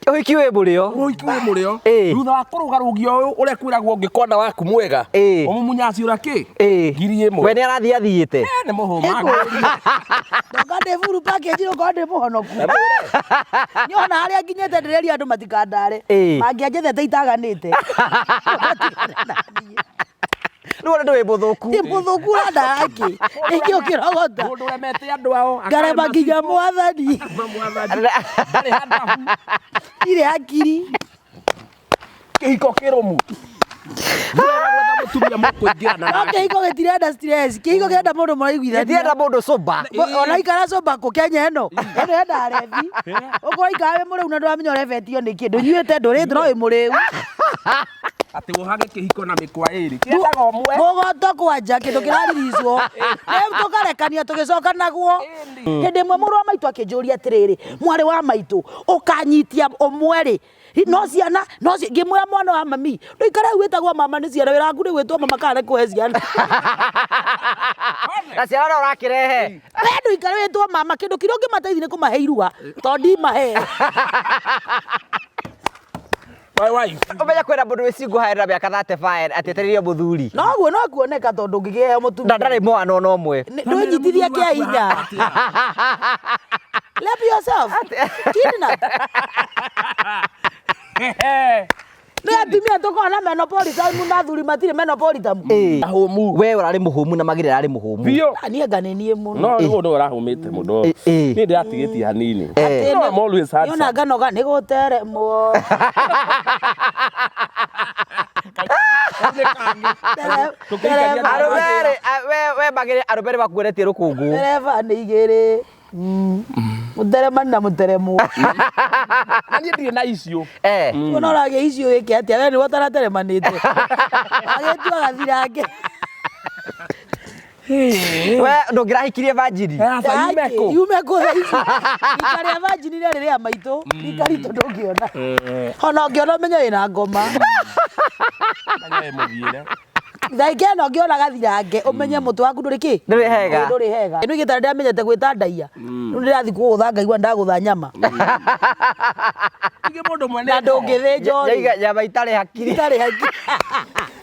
Uhiki we murio. Uhiki we murio. Thutha wa kurugarugio uyu uria kwiragwo ngikonda waku mwega. Omumunyasi uraki? Ngiri imwe. We ni arathi athiite. Ni muhuma. Ndokande furu package ndokande muhonoku. Nyona haria nginyete ndireria andu matikandare. Mangianjethete itaganite. Nuone ndo wibuthuku. Ti buthuku ndaki. Ikio kirogota. Mundu remete andu ao. Garema nginya mwathani. Ndari handahu. Ire hakiri. Kihiko kirumu. Kihiko gitirenda stress. Kihiko kienda mundu muraiguithania. Gitirenda mundu soba. Ona ikara soba ku Kenya eno. Eno enda revi. Ukora ikawe muriu na ndwamenya urebetio ni kindu. Nyuite nduri ndro imuriu. Ati wohage kihiko na mikwa iri. Kiendaga omwe. Mugoto kwanja kindu kiraririzwo. Rĩu tukarekania tugicoka naguo. Hĩndĩ ĩmwe mũrũ wa maitũ akĩnjũria atĩrĩrĩ, mwarĩ wa maitũ ũkanyitia ũmwe rĩ, no ciana no ngĩmwĩra mwana wa mami ndũikare wĩtagwo mama nĩ ciana wĩra waku nĩ gwĩtwo mama kana kũhe ciana. Na ciana no ũrakĩrehe. We ndũikare wĩtwo mama kĩndũ kĩrĩa ũngĩmateithia nĩ kũmahe irua tondũ ndimahe. Umenya kwenda mundu wiciguhairira miaka 35 atieteririo muthuri. Noguo no kuoneka tondu ngigea mutumia. Ndari mwana ona umwe. Ndũnyitithia kia hinya. Love yourself. Kidnap. Ni atumia tukona menopolitamu na thuri matire menopolitamu. Ahumu. We urari muhumu na magire ari muhumu. Bio. Ni nganenie muno. No ni mundu urahumite muno. Ni ndatigitie hanini. No I'm always hard. Yona nganoga ni gutere mo. Arubere we magire arubere bakuretie rukungu. Dereva ni igere. Muterema na muteremu. Ani ndi na icio. Uno rage icio weke atia we ni watarateremanite. Agetua gathirage. We ndungirahikirie vanjiri. Yumeko ici. Ikare vanjiri rĩrĩa maitũ. Ikarito ndũngĩona. Ona ũngĩona menye wĩna ngoma. Ngai mũthiĩre. Thaike no ngiona gathirange umenye mutu waku nduri ki nduri hega ino igitara ndamenyete gwita ndaia nu ndirathi kuutha ngaigua ndagutha nyama ige mundu mwene na ndungithinjo yaiga nyama itari hakiri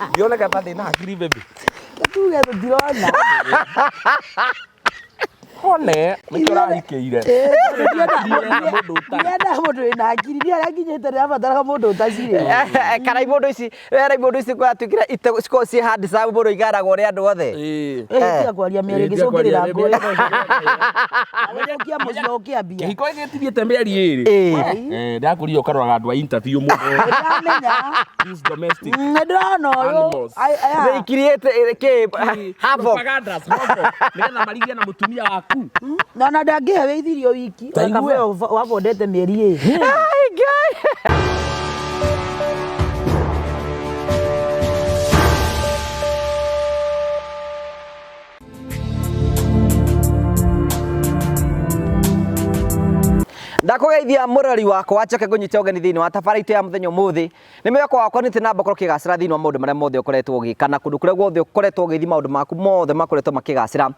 ndiona kama thina hakiri bebe tuge tutirona Hone nikirahikeire ndienda mundu ina hakiri ndia rakinyete rabatara mundu utacire kana imundu ici wera imundu ici kwa tukira iteko ci hard sa mundu igaragwo ri andu othe tia kwaria mieri gicungirira ngori awekia mucio kiambia kihiko gitithiete mieri iri ndakuria ukarora andu a interview mundu ndamenya is domestic ndona uyu they create ke havoc propaganda nigetha marigie na mutumia waku na ndangihe weithirio wiki wabondete mieri iri ndakugeithia murari wakwa wachoke kunyita ugeni thini wa tabaraitu ya muthenya muthi ni mweko wakwa ni tina mbakoro kigacira thini wa maundu maria mothe ukoretwo gikana kundu kuria guothe ukoretwo githi maundu maku mothe makoretwo makigacira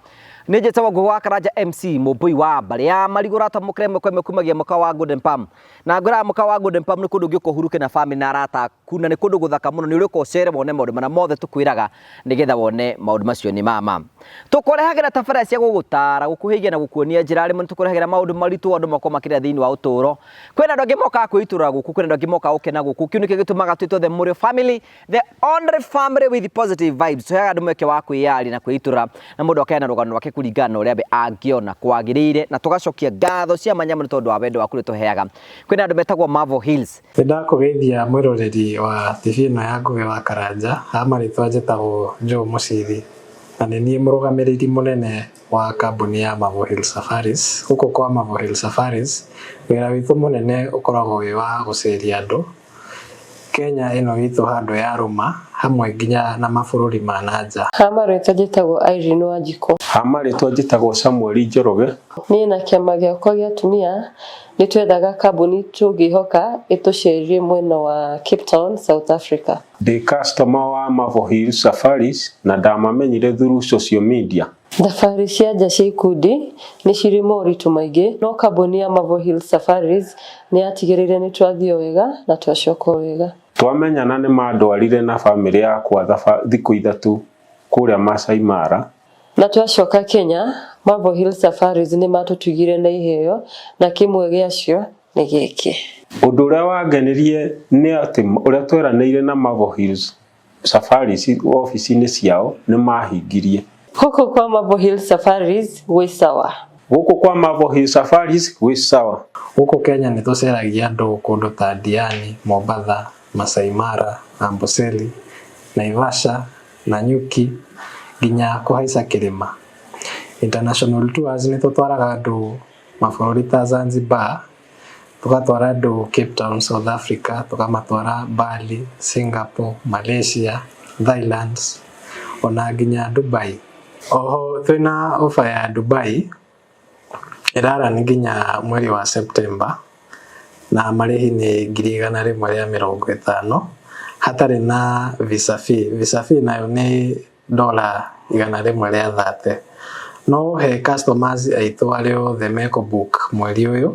ni njetawa gwa Karanja MC mubui wa baria marigura ta mukre mwe kumagia muka wa Golden Palm na ngura muka wa Golden Palm ni kundu giko huruke na family na arata kuna ni kundu guthaka muno ni uri ko cere wone maundu maria mothe tukwiraga nigetha wone maundu macio ni mama tukorehagira tabara cia gugutara gukuhigia na gukuonia njira rimwe tukorehagira maundu maritu andu mako makira thini wa uturo kwena ndogi moka kwitura guku kwena ndogi moka ukena guku kiu niki gitumaga twitwo the Murio family the only family with positive vibes so andu mweke wa kwiyari na kwitura na mundu akena rugano rwake kuringana uria be angiona kwagirire na tugacokia ngatho cia manyama ni tondu wa wendo waku tuheaga kwena andu metagwo Marvel Hills ndakugeithia mwiroreri wa TV ino ya Ngugi wa Karanja amaritwa njetago Joe Mucithi na ni murugamiriri munene wa kambuni ya Marvel Hills Safaris huko kwa Marvel Hills Safaris wira witu munene ukoragwo wi wa guceria andu Kenya ino itu handu ya Roma hamwe nginya na mabururi ma nanja Hamarĩtwa njĩtagwo Irene Wanjikũ Hamarĩtwa njĩtagwo Samuel Njoroge niĩ na kĩama gĩakwa gĩa atumia nĩ twethaga kambuni tũngĩhoka ĩtũcerie mwena wa Cape Town South Africa ndi customer wa Marvel Hills Safaris na ndamamenyire through social media Thabarĩ cia nja cia ikundi nĩ cirĩ moritũ maingĩ, no kambuni ya Mavo Hills Safaris nĩ yatigĩrĩire nĩ twathiĩ wega na twacoka wega. Twamenyana nĩ mandwarire na bamĩrĩ yakwa thikũ ithatũ kũrĩa Masai Mara. Na twacoka Kenya, Mavo Hills Safaris nĩ matũtugire na iheo na kĩmwe gĩacio nĩ gĩkĩ. Ũndũ ũrĩa wangenirie nĩ atĩ ũrĩa tweranĩire na Mavo Hills Safaris ofici-inĩ ciao nĩ mahingirie. Gũkũ kwa Mavo Hills Safaris gwĩ sawa. Gũkũ kwa Mavo Hills Safaris gwĩ sawa. Gũkũ Kenya nĩ tũceragia andũ kũndũ ta Diani, Mombasa, Masai Mara, Amboseli, Naivasha, Nanyuki, nginya kũhaica kĩrĩma. International tours nĩ tũtwaraga andũ mabũrũri ta Zanzibar, tũgatwara andũ Cape Town, South Africa, tũkamatwara Bali, Singapore, Malaysia, Thailand, ona nginya Dubai. Oho twĩna ofa ya Dubai ĩrara nĩ nginya mweri wa September na marĩhi nĩ 150 hatarĩ na visa fee. Visa fee nayo nĩ $130. No he customers aitũ arĩa othe meko book mweri ũyũ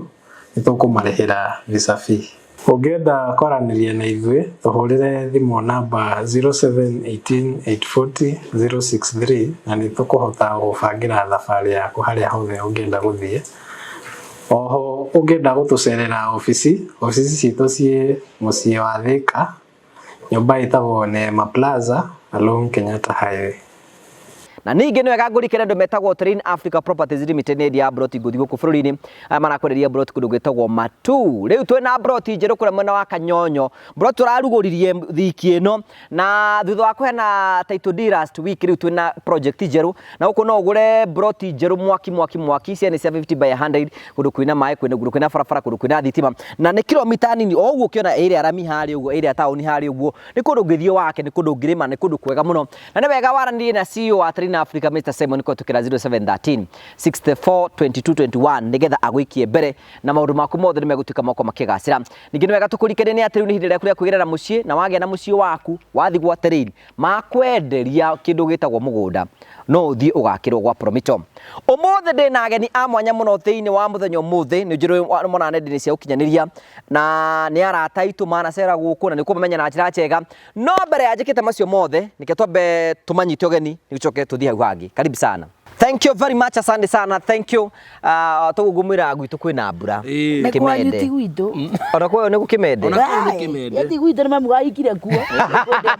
nĩ tũkũmarĩhĩra visa fee. Ũngĩenda kwaranĩria na ithuĩ tũhũrĩre thimũ namba 0718840063 na nĩ tũkũhota gũbangĩra thabarĩ yaku harĩa hothe ũngĩenda gũthiĩ. Oho ũngĩenda gũtũcerera ofici citũ ciĩ mũciĩ wa Thika, nyũmba ĩtagwo Neema Plaza along Kenyatta Highway. Na ningĩ nĩ wega ngũrikĩre andũ metagwo Terrain Africa Properties Limited nĩ ya broti ngũthi gũkũ bũrũri-inĩ marakwenderia broti kũndũ gwĩtagwo Matu. Rĩu twĩna broti njerũ kũrĩa mwena wa Kanyonyo, broti tũrarugũririe thiki ĩno na thutha wa kũheana title deed last week, rĩu twĩna project njerũ na gũkũ no ũgũre broti njerũ mwaki cia nĩ cia 50 by 100 kũndũ kwĩna maĩ, kwĩna barabara, kũndũ kwĩna thitima na nĩ kilomita nini o ũguo ũkĩona area rami harĩa ũguo, area taũni harĩa ũguo, nĩ kũndũ ũngĩthiĩ wake, nĩ kũndũ ũngĩrĩma, nĩ kũndũ kwega mũno na nĩ wega waranĩrie na CEO wa Terrain Africa Mr. Simon Kotukira 0713 64 22 21 nigetha agwikie mbere na maundu maku mothe nĩ megũtuĩka moko makĩgacĩra. Ningĩ nĩ wega tũkũrikĩre nĩ atĩ rĩu nĩ ihinda rĩaku rĩa kwĩgerera mũciĩ na wagĩa na mũciĩ waku wathi gwa Terrain makwenderia kĩndũ gĩtagwo mũgũnda no ũthiĩ ũgakĩrwo gwa Promito. Ũmũthĩ ndĩna ageni a mwanya mũno thĩinĩ wa mũthenya ũmũthĩ, nĩ njũĩ mona nenda-inĩ cia ũkinyanĩria na nĩ arata aitũ manacera gũkũ na nĩ kũmamenya na njĩra njega, no mbere ya njĩkĩte macio mothe nĩke twambe tũmanyite ũgeni nĩgũcoke tũthiĩ hau hangĩ. Karibu sana. Thank you very much, asante sana, thank you. Tũgũmĩra gwitũ kwĩna mbura. Nĩ kwanyu ti gwitũ. Ona kwao nĩ gũkĩmende. Ona kwao nĩ kĩmende. Ti gwitũ nĩ mamu gaikire kuo.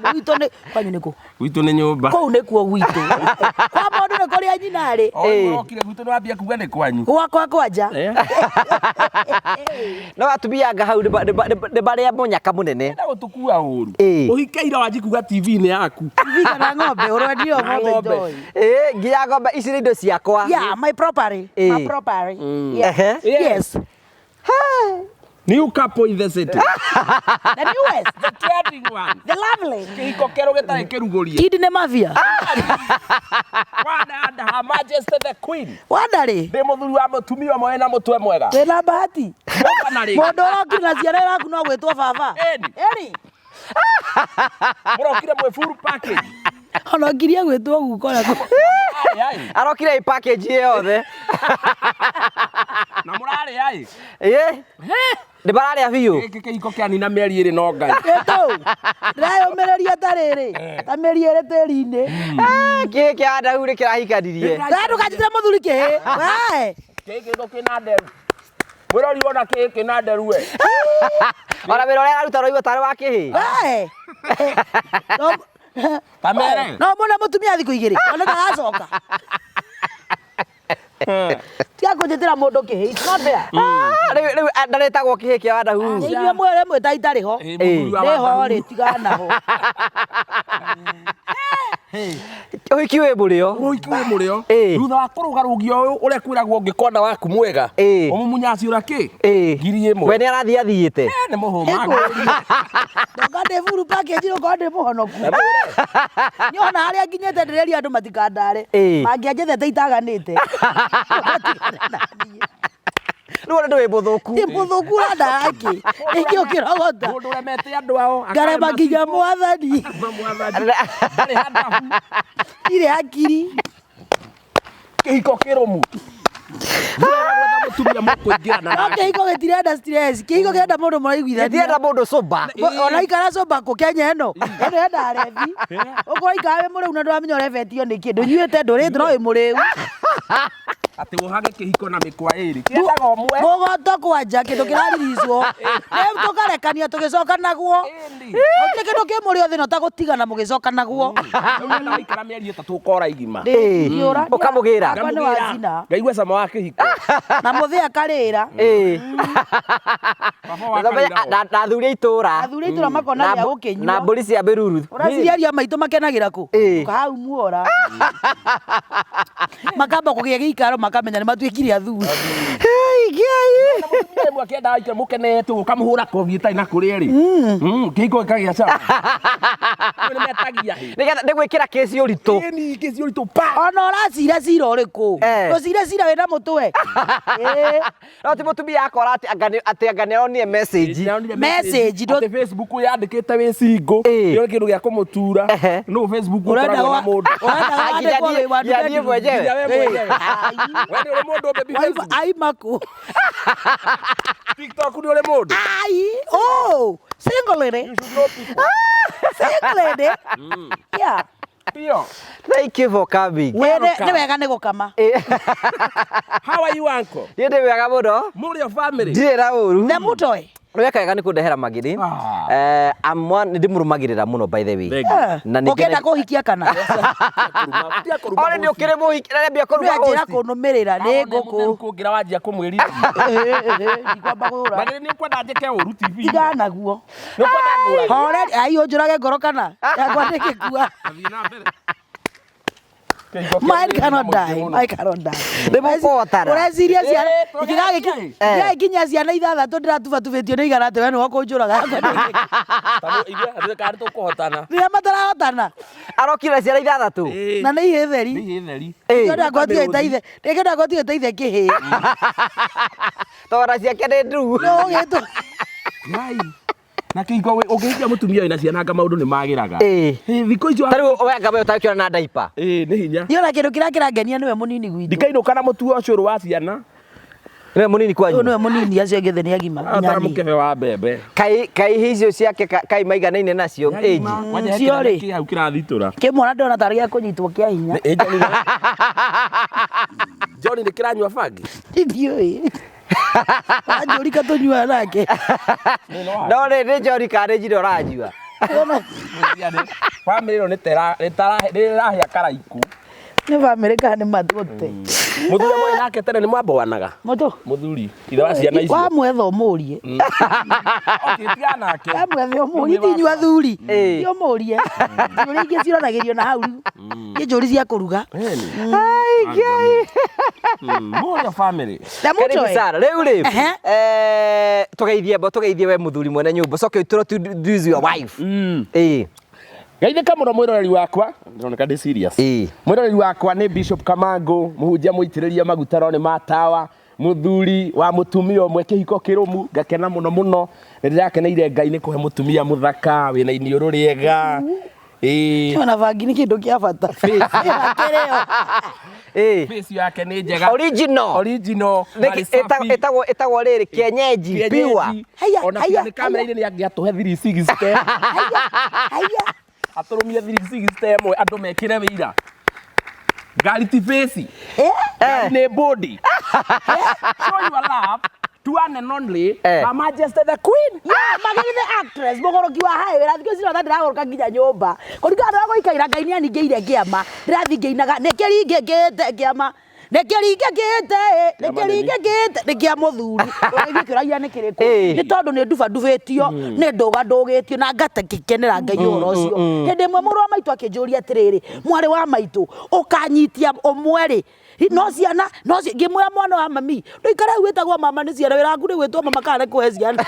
Gwitũ nĩ kwanyu nĩ kũ? Gwitũ nĩ nyũmba. Kũu nĩ kuo gwitũ. Kwa mũndũ nĩ kũrĩa nyina rĩ. Okire gwitũ nĩ wambia kuga nĩ kwanyu. Gwakwa kwanja. No atubianga hau nĩ barĩa mũnyaka mũnene. Nda gũtukua ũru. Ũhikaire wanjikuga TV-inĩ yaku. TV kana ng'ombe ũrwendio ng'ombe joy. Nginya ng'ombe ici nĩ indo ciakwa. Yeah, my property. My property. Yeah. Yes. New couple in the city. The newest. The trending one. The lovely. Kĩhiko kero gĩtarĩ kĩrugũrie. Kid nĩ mafia. Wanda Her Majesty the Queen. Wandarĩ. Ndĩ mũthuri wa mũtumia ũmwe na mũtwe mwega. Wĩna bahati. Mũndũ ũrokire na ciana iraku no gwĩtwo baba. Eni. Mũrokire mwĩ full package. Ona ngirie gwĩtwo gukora. Arokire package yothe. Na mũrarĩ ai. Nĩ bararĩa biũ. Gĩkĩ kĩhiko kĩa nina mĩeri ĩrĩ no Ngai. Ĩtũ. Ndĩrayũmĩrĩria ta rĩrĩ. Ta mĩeri ĩrĩ tĩri-inĩ. Kĩhĩ kĩa Adahu nĩ kĩrahikanirie. Ndũkanjĩre mũthuri kĩhĩ. We. Kĩhĩ kĩna nderu. Mwĩrori wona kĩhĩ kĩna nderu we. Ona wĩra ũrĩa araruta roigwo tarĩ wa kĩhĩ. We. Kamere. No mũna mũtumia thikũ igĩrĩ. Ona ndagacoka. Tiga kũnjĩtĩra mũndũ kĩhĩ. It's not there. Rĩu ndarĩtagwo kĩhĩ kĩa Adahu. Inyuĩ mwĩre mwĩ ta itarĩ ho. Nĩ ho rĩ tigana ho. Ũhiki wĩ mũrĩo. Ũhiki wĩ mũrĩo. Thutha wa kũrũgarũgio ũyũ ũrĩa kwĩragwo ũngĩkonda waku mwega. Ũmũmunyaci ũrĩa kĩ? 1,000. We nĩ arathiĩ athiĩte. Nĩ mũhũma. Ndoka ndĩ full package ũkorwo ndĩ mũhonoku. Nyona harĩa nginyĩte ndĩreria andũ matikandare. Mangĩanjethete itaganĩte. Rĩu ona ndũrĩ mũthũku. Ti mũthũku ũrandaki. Ningĩ ũkĩrogota. Mũndũ ũremete andũ ao. Ngarema nginya mwathani. Mwathani. Ndarĩ handahu. Irĩ hakiri. kihiko kirumu mutumia mukuingirana no kihiko gitirenda stress kihiko kienda mundu muraiguithania Ndienda mundu soba. ona ikara soba ku Kenya eno enda revi ukora ikawe muri una ndwamenya urebetio ni kindu nyuite ndurite no imuriu ati wohage kihiko na mikwa iri kiendaga omwe mugoto kwanja kindu kiraririzwo ne tukarekania tugicoka naguo uti kindu kimuri othe no tagutigana mugicoka naguo ndio ikara mieri itatu ukora igima Ukamugira. ngaigua cama wa kihiko na muthia karira Na thuri itura. athuri itura makona ria gukinyua Na mburi cia mbiruru. uraciriaria maitu makenagira ku kahau muora makamba kugia giikaro makamenya ni matuikire athuri mutumia akienda aike mukenete ukamuhura kobi tai na kuri ri kihiko kagia cama ni metagia hi Nĩ gwĩkĩra kesi ũritũ. ni kesi uritu pa ona uracira cira uriku ucire cira wina mutwe No ti mũtumia akora atĩ anga nĩonire message. Message, ati Facebook yandikite wi single yo kindu gia kumutura no Facebook ukoragwo na mundu Yathie mwenyewe. wewe ni ule mundu baby Facebook ai maku TikTok ni ule mundu ai single lady single lady yeah pio Thank you for coming. ni wega ni gukama how are you uncle Niĩ ndĩ wega mũno. muri your family Ndirĩ na ũru. ne mutoi Nĩ wega nĩ kũndehera magiri. Amwa nĩ ndĩmũrũmagĩrĩra mũno by the way. Na nĩ ukenda kuhikia kana Ole nĩ ũkĩrĩ mũhiki na mbia kũruga njira hosti. kunumirira ni nguku kungira wanjia kumwirira ikwamba gura magiri ni kwenda njike uru TV tiga naguo ni kwenda ngura hore ai unjurage ngoro kana yakwandike kua athina mbere Mine cannot die. I cannot die. Ndĩmũkũhotana. Ureciria ciana ikinya ciana ithathatũ ndiratubatubĩtio nĩ igana atĩ we nĩwe ũkũnjũraga tamu igwe kari tukuhotana rĩrĩa matarahotana Arokire ciana ithathatũ. na nĩ ihĩ theri ni theri rĩngĩ ndakwatiga itaithe kĩhĩ Tondũ ciake nĩ nduru. no ũgĩtwo ngai na kihiko ukihikia mutumia ina ciana anga maundu ni magiraga thikũ icio Tarĩu we ngamba ũtakĩona na diaper. nĩ hinya ndiona kĩndũ kĩrĩa kĩrangenia nĩwe mũnini gwitũ ndikainũka na mũtu ũcũrũ wa ciana Nĩwe mũnini kwanyu. ũyũ nĩwe mũnini acio angĩ othe nĩ agima atara mũkebe wa mbembe Kai hicio ciake kai maiganaine nacio age. cio rĩ. kĩ hau kĩrathitura kĩmwana ndĩrona tarĩ gĩa kũnyitwo kĩa hinya John nĩ kĩranyua bangi ithiũĩ wanjũrika tũnyuaga nake No nĩ John kana njire ũranjua. family ĩno nĩrahĩa karaiku nĩ bamĩrĩ kana nĩ matũte mũthuri mwe nake tene nĩ mwamboanaga mũtũ mũthuri ithe wa ciana icio wamwetha ũmũrie tiga nake wamwetha ũmũrie ti nyua thuri ti ũmũrie njũri ingĩ cironagĩrio na hau nĩ njũri cia kũruga mũrĩa family na Karibu mũtwe sana. Rĩu rĩ tũgeithie we mũthuri mwene nyũmba coke introduce your wife. Geithĩka mũno mwĩroreri wakwa ndĩroneka ndĩ serious mwĩroreri wakwa nĩ Bishop Kamango mũhunjia mũitĩrĩria maguta ro nĩ matawa mũthuri wa mũtumia ũmwe kĩhiko kĩrũmu ngakena mũno mũno nĩ ndĩrakeneire Ngai nĩ kũhe mũtumia mũthaka wĩna iniũrũ rĩega ona bangi nĩ kĩndũ kĩa bata face yake nĩ njega Original. Ĩtagwo rĩrĩ kienyeji pure. ona nĩ kamera-inĩ nĩ angĩatũhe 360 atũrũmie 360 ĩmwe andũ mekĩre wĩira ngari ti face nĩ body show your love to one and only Her Majesty the Queen magĩrĩ the actress mũgũrũki wa highway rathikũ ici notha ndĩragũrũka nginya nyũmba kũringana na gũikaira Ngai nĩ aningĩire kĩama ndĩrathiĩ ngĩinaga nĩkĩringĩkĩte kĩama nĩ kĩa mũthuri ũraigĩkĩragia nĩ kĩrĩkũ nĩ tondũ nĩ ndubandubĩtio nĩ ndũgandũgĩtio na ngakenera Ngai ũhoro ũcio hĩndĩ ĩmwe mũrũ wa maitũ akĩnjũria atĩrĩrĩ mwarĩ wa maitũ ũkanyitia ũmwe rĩ no ciana no ngĩmwĩra mwana wa mami ndũikare hau wĩtagwo mama nĩ ciana wĩra waku nĩ gwĩtwo mama kana nĩ kũhe ciana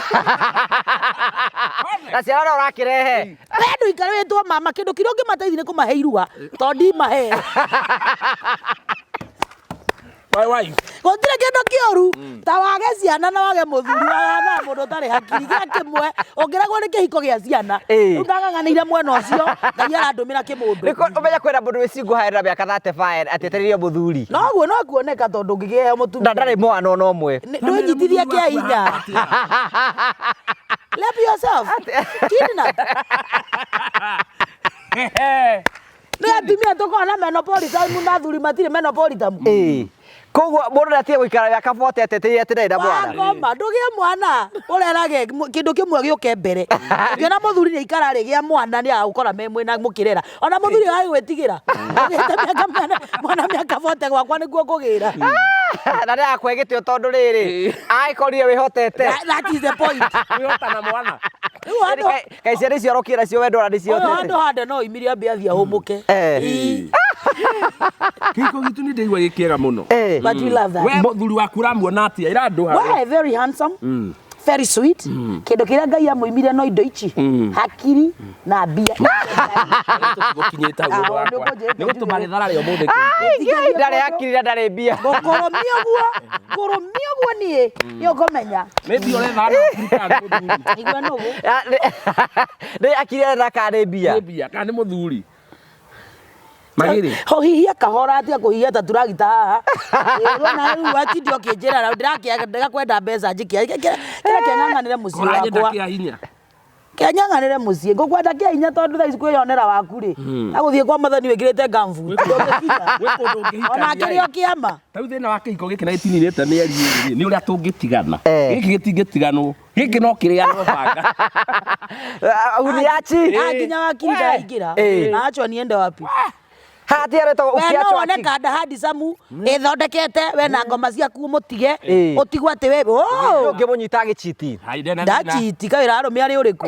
Na ciana no ũrakĩrehe. we ndũikare wĩtwo mama kĩndũ kĩrĩa ũngĩmateithia nĩ kũmahe irua tondũ ndimahe My wife. Gotire kindu kioru ta wage ciana na wage muthuri na mundu tari hakiri gia kimwe ongeragwo ni kihiko gia ciana ndang'ang'anire mwena ucio ngai arandumira kimundu niko umenya kwenda mundu wicingu haira miaka 35 atetereria muthuri no guo no kuoneka tondu ngigea mutumia ndari mwana ono omwe ndũnyitithia kia hinya love yourself kidnap nĩ atumia tũkoragwo na menopolitamu na athuri matirĩ menopolitamu koguo mundu ndatige guikara miaka 40 atetereria ati ndenda mwana ngoma ndũgĩe mwana ũrerage kĩndũ kĩmwe gĩũke mbere ũkĩona mũthuri nĩ ikara rĩgĩa mwana nĩ agũkora me mwĩna mũkĩrera ona mũthuri agĩgwĩtigĩra mwana mĩaka 40 gwakwa nĩguo ngũgĩra na nĩ akwe gĩtĩo tondũ rĩrĩ agĩkorire wĩhotete that is the point Wĩhota na mwana. Kaĩ ciana icio arokĩra cio wendo na nĩciotete handũ hande no imire ambia athia hũmũke Kĩhiko gitu nĩ ndĩigua gĩkĩega mũno. but we love that We mũthuri waku ũramuona atĩa iranduha? Why very handsome very sweet kindu kiria ngai amũimire no indo ici hakiri na mbia Gũkinyĩte ũguo wakwa. Nĩ gũtũma gĩthara rĩo mũthĩ. ndarĩ hakiri na ndarĩ mbia ngũkũrũmia guo niĩ nĩ ũkũmenya Maybe ũretha na mũthuri. igua nũgũ nĩ hakiri na karĩ mbia Nĩ mbia kana nĩ mũthuri. Magĩrĩ. hohihia kahora atia kũhihia ta turagita haha na rĩu atindi ũkĩnjĩra na ndĩrakĩaga kwenda mbeca njĩkia kĩrĩa kĩang'ang'anĩre mũciĩ wakwa Kĩa hinya. kĩanyang'anĩre mũciĩ ngũkwenda kĩa hinya tondũ thaa ici kwĩyonera waku rĩ agũthiĩ kwa mathani wĩkĩrĩte gambu Gwĩ kũndũ ũngĩhika ona ria kĩrĩ o kĩama Tau thĩna wa kĩhiko gĩkĩ na gĩtininĩte nĩ eri nĩ ũrĩa tũngĩtigana. Gĩkĩ gĩtingĩtiganwo. Gĩkĩ no kĩrĩanwo banga. uniachi nginya wakiri ndaingĩra na acho niende wapi hati aretwo we no ukiacho one kanda hadi samu ithondekete we na ngoma ciaku mutige utigwo ati we ngimunyita gĩchiti ndachiti kawira arume ari uriku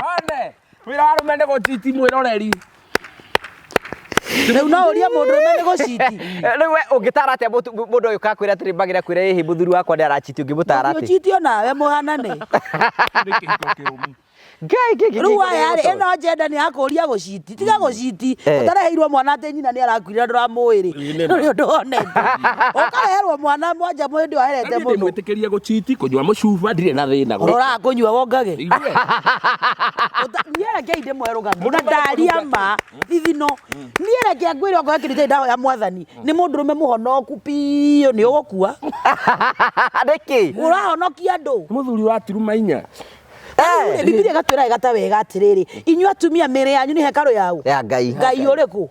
One. Wĩra arũme nĩ gũchiti mwĩroreri. rĩu no ũria mũndũ ũrũme nĩ gũciti rĩu we ũngĩtara atĩa mũndũ ũyũ kakwĩra atĩrĩ mbagĩra kwĩra ĩhĩ mũthuri wakwa nĩ arachiti ũngĩmũtara atĩ ũcitio nawe mũhanane Nĩ kĩhiko kĩũmu. rĩu aya rĩ ĩno njenda nĩ yakũria gũciti tiga gũciti ũtareheirwo mwana atĩ nyina nĩ arakuire ndũramũĩ rĩ nĩ ũndũ wonete ũkareherwo mwana mwanja mwĩndĩ waherete mũno Ndĩmwĩtĩkĩrie gũchiti kũnyua mũcuba ndirĩ na thĩna. ũroraga kũnyua wongage Igue. niĩrekei ndĩmwerũgame na ndaria ma thithino niĩreke ngwĩre okorwo ekĩrĩte ndawa ya mwathani nĩ mũndũ ũrũme mũhonoku piũ nĩ ũgũkua nĩkĩ ũrahonokia andũ Mũthuri wa turuma inya. Bibilia ĩgatwĩra ĩgata wega atĩrĩrĩ inyuĩ atumia mĩĩrĩ yanyu nĩ hekarũ yaũ ya ngai ngai ũrĩkũ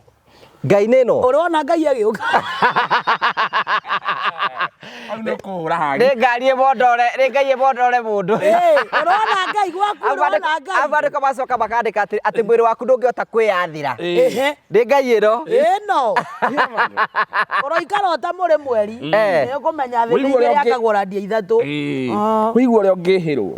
ngai nĩ ĩno ũrona ngai agĩũka Nĩ kũhũra hangĩ. nĩ ngari ĩmondore nĩ ngai ĩmondore mũndũ ũrona ngai gwaku ũrona ngai abandĩko macoka makandĩka atĩ mwĩrĩ waku ndũngĩhota kwĩyathĩra ehe nĩ ngai ĩno ĩno ũroikara ota mũrĩ mweri nĩ ũkũmenya thĩ nĩ igĩrĩ akagũrandia ithatũ Wĩigua ũrĩa ũngĩhĩrwo.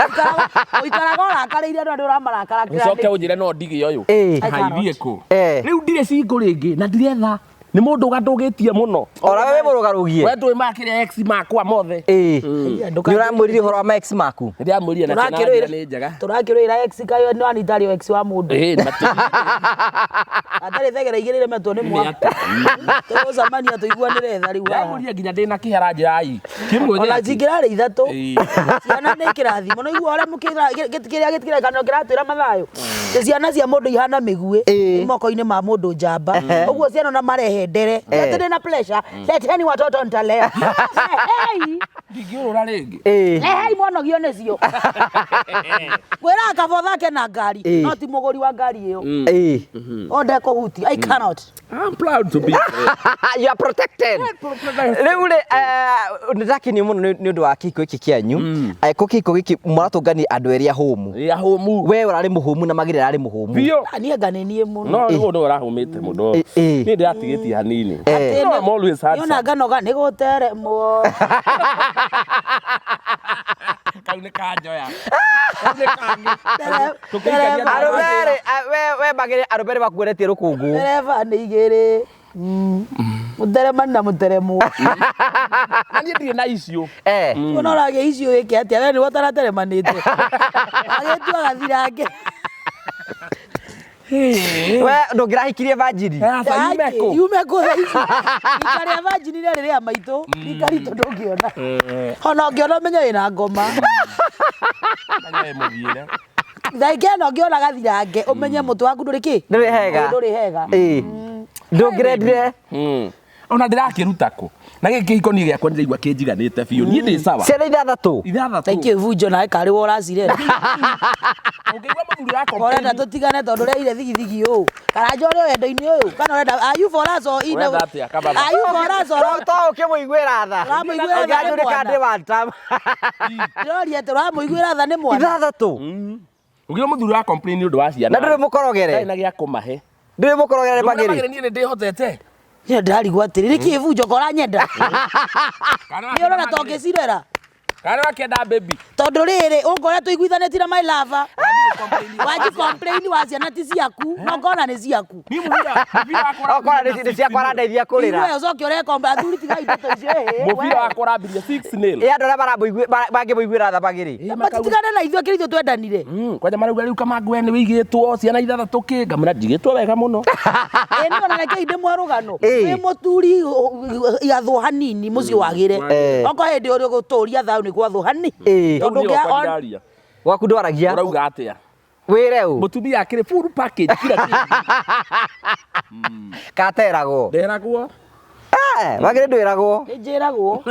ũikaraga ũrakarĩire andũ arĩa ũramarakara Ũcoke ũnjĩre no ndige ũyũ. Haithiĩ kũ. Eh. Rĩu ndirĩ cingũ rĩngĩ na ndiretha. Nĩ mũndũ gatũgĩtie mũno. ora we mũrũgarũgie We ndũĩ makĩrĩa ex makwa mothe. nĩ ũramwĩrire ũhoro wa maex maku Ndĩramwĩrire na kĩna nĩ njega. tũrakĩrũĩra ex kayo nĩ anitario ex wa mũndũ atarĩ thegera igĩrĩre metwo nĩ mwaka tũgũcemania tũiguanĩre tha rĩu Ndĩramwĩrire nginya ndĩna kĩhara njai. Kĩmwe ona nĩ cingĩrarĩ ithatũ ciana nĩ kĩrathimo no igua ũrĩa kĩrĩa gĩkĩrĩkanĩro kĩratwĩra mathayũ ciana cia mũndũ ihana mĩguĩ moko-inĩ ma mũndũ njamba ũguo ciana ona marehe ndere atĩ ndĩna pressure leteni watoto nitalea ndingĩũrũra rĩngĩ. rehei mwanogio nĩcio kwĩraga kabo thake na ngari no ti mũgũri wa ngari ĩyo onde kũhutia I cannot I'm proud to be you are protected rĩu rĩ nĩndakenio mũno nĩ ũndũ wa kĩhiko gĩkĩ kĩanyu kũ kĩhiko gĩkĩ mũratũngania andũ erĩ ahũmu ahũmu. we ũrarĩ mũhũmu na magĩrĩ ararĩ mũhũmu Biũ. niĩ nganenie mũno No nĩ mũndũ ũrahũmĩte mũno. Niĩ ndĩratigĩtie hanini. No, I'm always handsome. yona nganoga nĩ gũteremwo Kau nĩ kanjoya. arũmerĩ we magĩrĩ arũmerĩ bakuonetie rũkũngũ dereva nĩ igĩrĩ mũteremani na mũteremwo Na niĩ ndirĩ na icio. ona ũragĩa icio wĩke atĩa we nĩwe ũtarateremanĩte agĩtua gathirange We ndungirahikirie vanjiri. Yume kå ika rä a vanjini rä rä a maitå ika ritå ndå ngä ona ona ngä ona menya wä na ngoma thaingä ä no ngä ona gathirange å menye må tå waku ndå rä kä ndå rä hega ndå ngä rendire ona ndirakiruta ku na gä kä hiko niä gä akwa ndä raigua kä njiganä te biå niä ndä sawa ciana ithathatå thaingä bunjo naä karä wa å racire ũngĩigua mũthuri wako orenda tå tigane tondå rä aire thigithigi å karanja å rä å wendo-inĩ å yå kana orenda ayuboraco Ũrenda atĩa, kababa? to å kä må iguä ra tha Ũramũiguĩra tha nĩ njå rä kandä ndä roria tä å ramå iguä ra tha nä mwana ithathatå ũngĩigua mũthuri wa complain nĩ ũndũ wa ciana na ndå rä må korogere na gä akå mahe ndå rä må korogere magä niĩ nĩ ndĩhotete nä ndarigwo atä rä nä kä bunjo kora nyenda nä å rona to ngä cirera kana wakĩenda baby tondå rä rä å ngorä tå iguithanä ti na my lava wanji complain wa ciana ti ciaku no ngona nä ciaku niĩ mũbira wakwa okora nä ciakwa randeithia kå rä ra iwe å coke å rekomba athuri tiga indo ta icio mũbira wakwa ũrambirie 6-0 ä andå arä a mangä må iguä ra tha magä rä matitigane na ithuä kä rä ithuä twendanire kwanja marauga rĩu Kamangũ nĩ wĩigĩtwo ciana ithathatũ kĩ ngamũra njigĩtwo wega mũno ä nä ona reke indä mwe rå gano Ĩĩ. wä må turi igathå hanini må ciä wagä re oko hä ndä å rä gå tå ria thayå nä gwathå hani Ĩĩ. tondå ngä gwaku ndwaragia ũrauga atĩa wä re å mũtumia akĩrĩ full package kila kĩndũ kateragwo nderagwo magä rä ndwä ragwo nä njä ragwo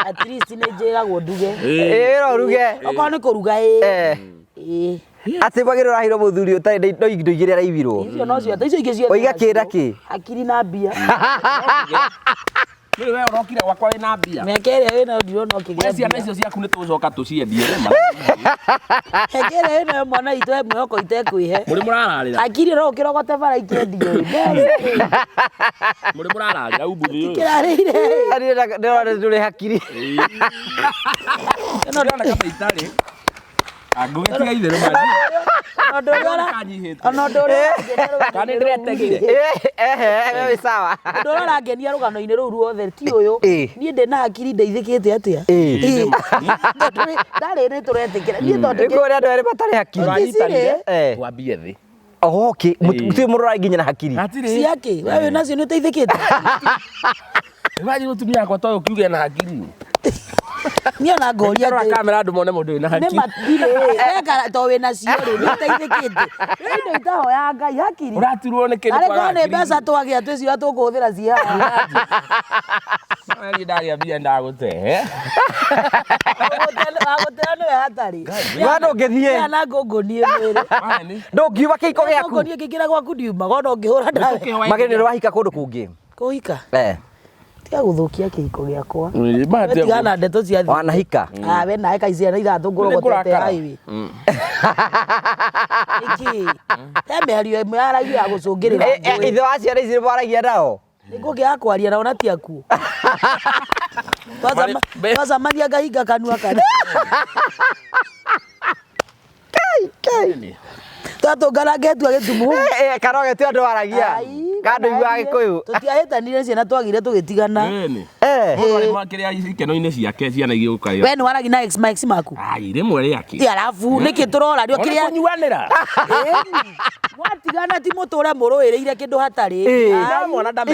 nä njä ragwo nduge ä ro ruge okorwo nä kå ruga atä magä rä rahirwo må thuri å tarä no indo igä rä araibirwo icio no ciothe icio ingä ciothe Oiga kĩra kĩ? hakiri na mbia nĩ we ũrokire gwakwa wĩna mbia mĩaka ĩrĩa wĩnayo ndirona we ũkĩgĩa ciana mbia icio ciaku nĩ tũgũcoka tũciendie mĩaka ĩrĩa wĩnayo mwana itũ he mwĩhoko itekwĩhe mũrĩ mũrararĩra hakiri no ũkĩrogote bara ikĩendio mũrĩ mũrararĩra umbuthĩ ũyũ kĩrarĩire ndä rä hakiri ndĩrona kama itarĩ angũgĩtiga itherũ manji ona ũndũ ũrĩa kana nĩ ndĩretegire wä sawa ũndũ ũrĩa ũrangenia rũgano-inĩ rũu ruothe ti ũyũ Ĩĩ. niĩ ndĩ na hakiri ndeithĩkĩte atĩa ndarĩ nĩ tũretĩkĩra niĩ tondũ nä kå rä andå erä matarä hakiri ũranyitanire twambie thĩ mutirä må rora nginya na hakiri hatirĩ ciake we wĩ nacio nĩ ũteithĩkĩte Imagine mũtumia wakwa toĩ ũkiuge na hakiri niĩ ona ngoria rora kamera andũ mone mũndũ wĩna nĩ hakiri matirĩ eka to wĩ nacio rĩ nĩ ũteithĩkĩte indo itahoya Ngai hakiri ũraturwo nĩ kĩndũ arĩ korwo nĩ mbeca twagĩa twĩcira tũkũhũthĩra ciĩ haha niĩ ndagĩa mbia ndagũte wagũtera nĩwe hatarĩ we ndå ngä thiä ana ngũngũnie mwĩrĩ ndå ngiuma kä iko gä aku ngũngũnie kĩngĩra gwaku ndiumaga ona ũngĩhũra ndawe magä rä nä wahika kå ndå kå ngä kũhika tiga gũthũkia kĩhiko gĩakwa tiga na ndeto cia thĩ wanahika we nawe kaiciana ithatũ ngũrogotete highway iki he mĩario ĩmwe yaragia ya gũcũngĩrĩra ngũĩ ithe wa ciana ici nä mwaragia nao nĩ ngũkĩaga kwaria nao na tiakuo twacamania ngahinga kanua kana twatũngana ngetua gĩtumu karoge tu andå waragia kandå iguaga gä kå yå tũtiahĩtanire ciana twagire tũgĩtigana kĩrĩa ikeno-inĩ ciake ciana igĩũka we nĩ waragia na ex maku rĩmwe rĩake arabu nĩkĩ tũrora rĩo kĩrĩa kũnyuanĩra mwatigana ti mũtũre mũrũĩrĩire kĩndũ hatarĩ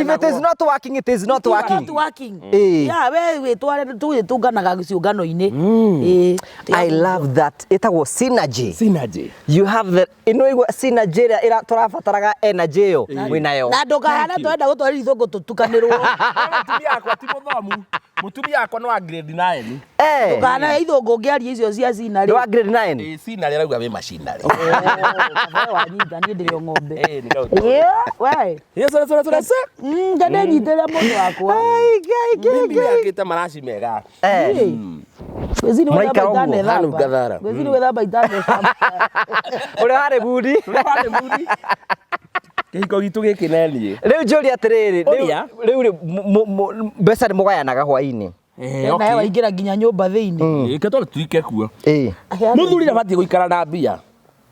if it is not working it is not working we wĩtware tũgĩtũnganaga ciũngano-inĩ I love that itagwo synergy you have the inoigwa synergy ĩrĩa tũrabataraga energy ĩyo mwĩ nayo na ndũkahana twenda gũtwarĩra ithũngũ tũtukanĩrwo mũtumia wakwa ti mũthomu mũtumia wakwa no wa grade 9 ndũkahana ithũngũ ngĩaria icio cia cina nĩ wa grade 9 cina rĩ arauga wĩ macinarĩ wanyita niĩ ndĩrĩ o ng'ombe we nĩndĩnyitĩrĩra mũndũ wakwa akĩte maraci mega gwĩcini Mũraikara ũguo, ngathara. gwĩcini gwĩthamba itambĩcamba ũrĩa warĩ budi kĩhiko gitũ gĩkĩ neniĩ rĩu njũria atĩrĩrĩ Ũrĩa? rĩu mbeca nĩ mũgayanaga hwainĩ nawe waingĩra nginya nyũmba thĩinĩ ĩke tondũ tuike kuo ĩ mũthuri ndabatiĩ gũikara na mbia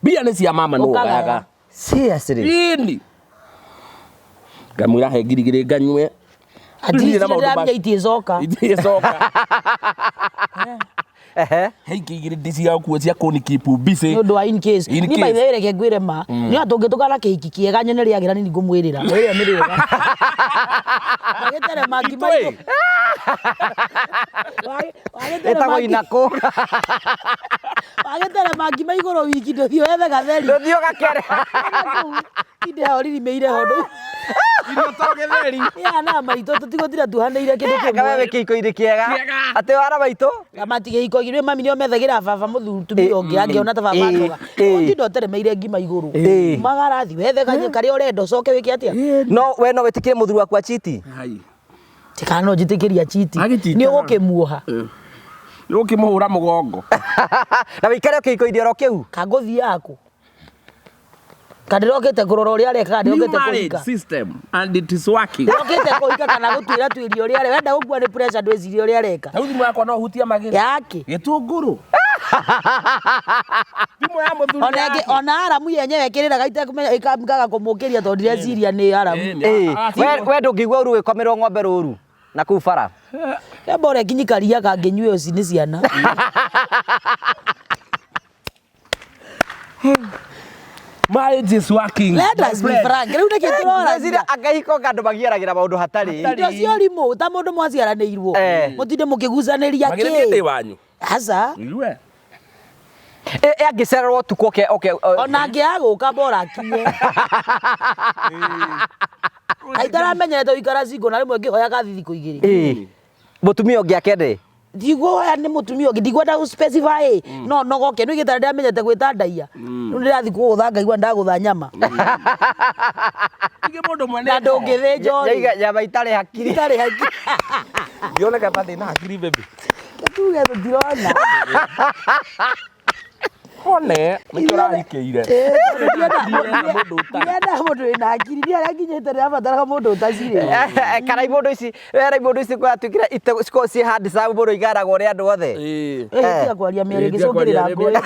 mbia nĩ cia mama nĩ Ũkagaya. ũgayaga seriously ini ngamwĩra he ngirigĩrĩ nganyue ndĩramenya itiĩcoka itĩcoka Heiki igiri ndiciga gukuo cia kuni keep busy. No do in case. Ni maithere ke gwire ma. Ni atungitukana kihiki kiega nyone riagira ni ngumwirira. Wewe ni riega. Wagetere magi maiko. Etagwo inako. Wagetere magi maigoro wiki ndio wethe gatheri. Ndio gakere. Inde oriri meire hondo. Irio to getheri. Ya na maito tutigotira tuhandeire kindu kimwe. Wewe kiko iri kiega. Ate wara maito. Amatige iko gire mami nio methagira baba muthutumi ongi angiona ta baba ngoga. Ndindo teremeire ngima iguru. Magarathi wethe kanye kari urendo coke wiki atia. No we no wetikire muthuru waku achiti. Hai. Tikano njitikiria chiti. Ni ugukimuoha. Ni ukimuhura mugongo. Na wikare kiko iri ro kiu. Kangothi yaku. Kadirokete kurora uria reka kadirokete kuika system and it is working. Dirokete kuika kana gutwira twirio uria reka wenda gukua ni pressure ndweciria uria reka. Tau thimu yakwa no hutia magiri. Yake. Gitunguru. Thimu ya muthuri. Ona aramu yenyewe kirira gaite kumenya ikamgaga kumukiria to ndire ni aramu. We ndungigwa uru wikomerwo ng'ombe ruru na kuu bara. Ebore kinyikaria kangenywe oci ni ciana. Marriage is working. Let us be frank. Riu niki turora Zira agahiko kandu magiaragira maundu hatari. Indo cio rimu ta mundu mwaciaranirwo. Mutinde mukiguzaniria ki. Magende wanyu. Asa. Iwe. Angicererwo tuko okay. Ona ngiaguka bora kinye. Aitaramenya ikara cingo na rimwe ngihoya gathi thikũ igĩrĩ. Mutumia ũngĩ akende. Ndigwoya nĩ mutumia ũngĩ ndigwenda gu specify no nogoke nĩ gĩtara ndamenyete gwĩta ndaia. Rĩu ndĩrathi kũgũtha ngaigua ndagũtha nyama. Ngi mũndũ mwene. Na ndũngĩthĩnja Yaiga nyama itarĩ hakiri. itarĩ hakiri. Ndioneka ta thĩna hakiri baby. Tuge tũtirona. One nĩtũrahikĩire. Ndienda mũndũ wĩna hakiri nĩ arĩa nginyĩte nĩabataraga mũndũ ũtacirĩ. Kana imundu ici kwa tukira iko ci handi sa mũndũ igaragwo rĩ andũ othe. Tiga kwaria mĩario ngĩcũngĩrĩra ngũĩ.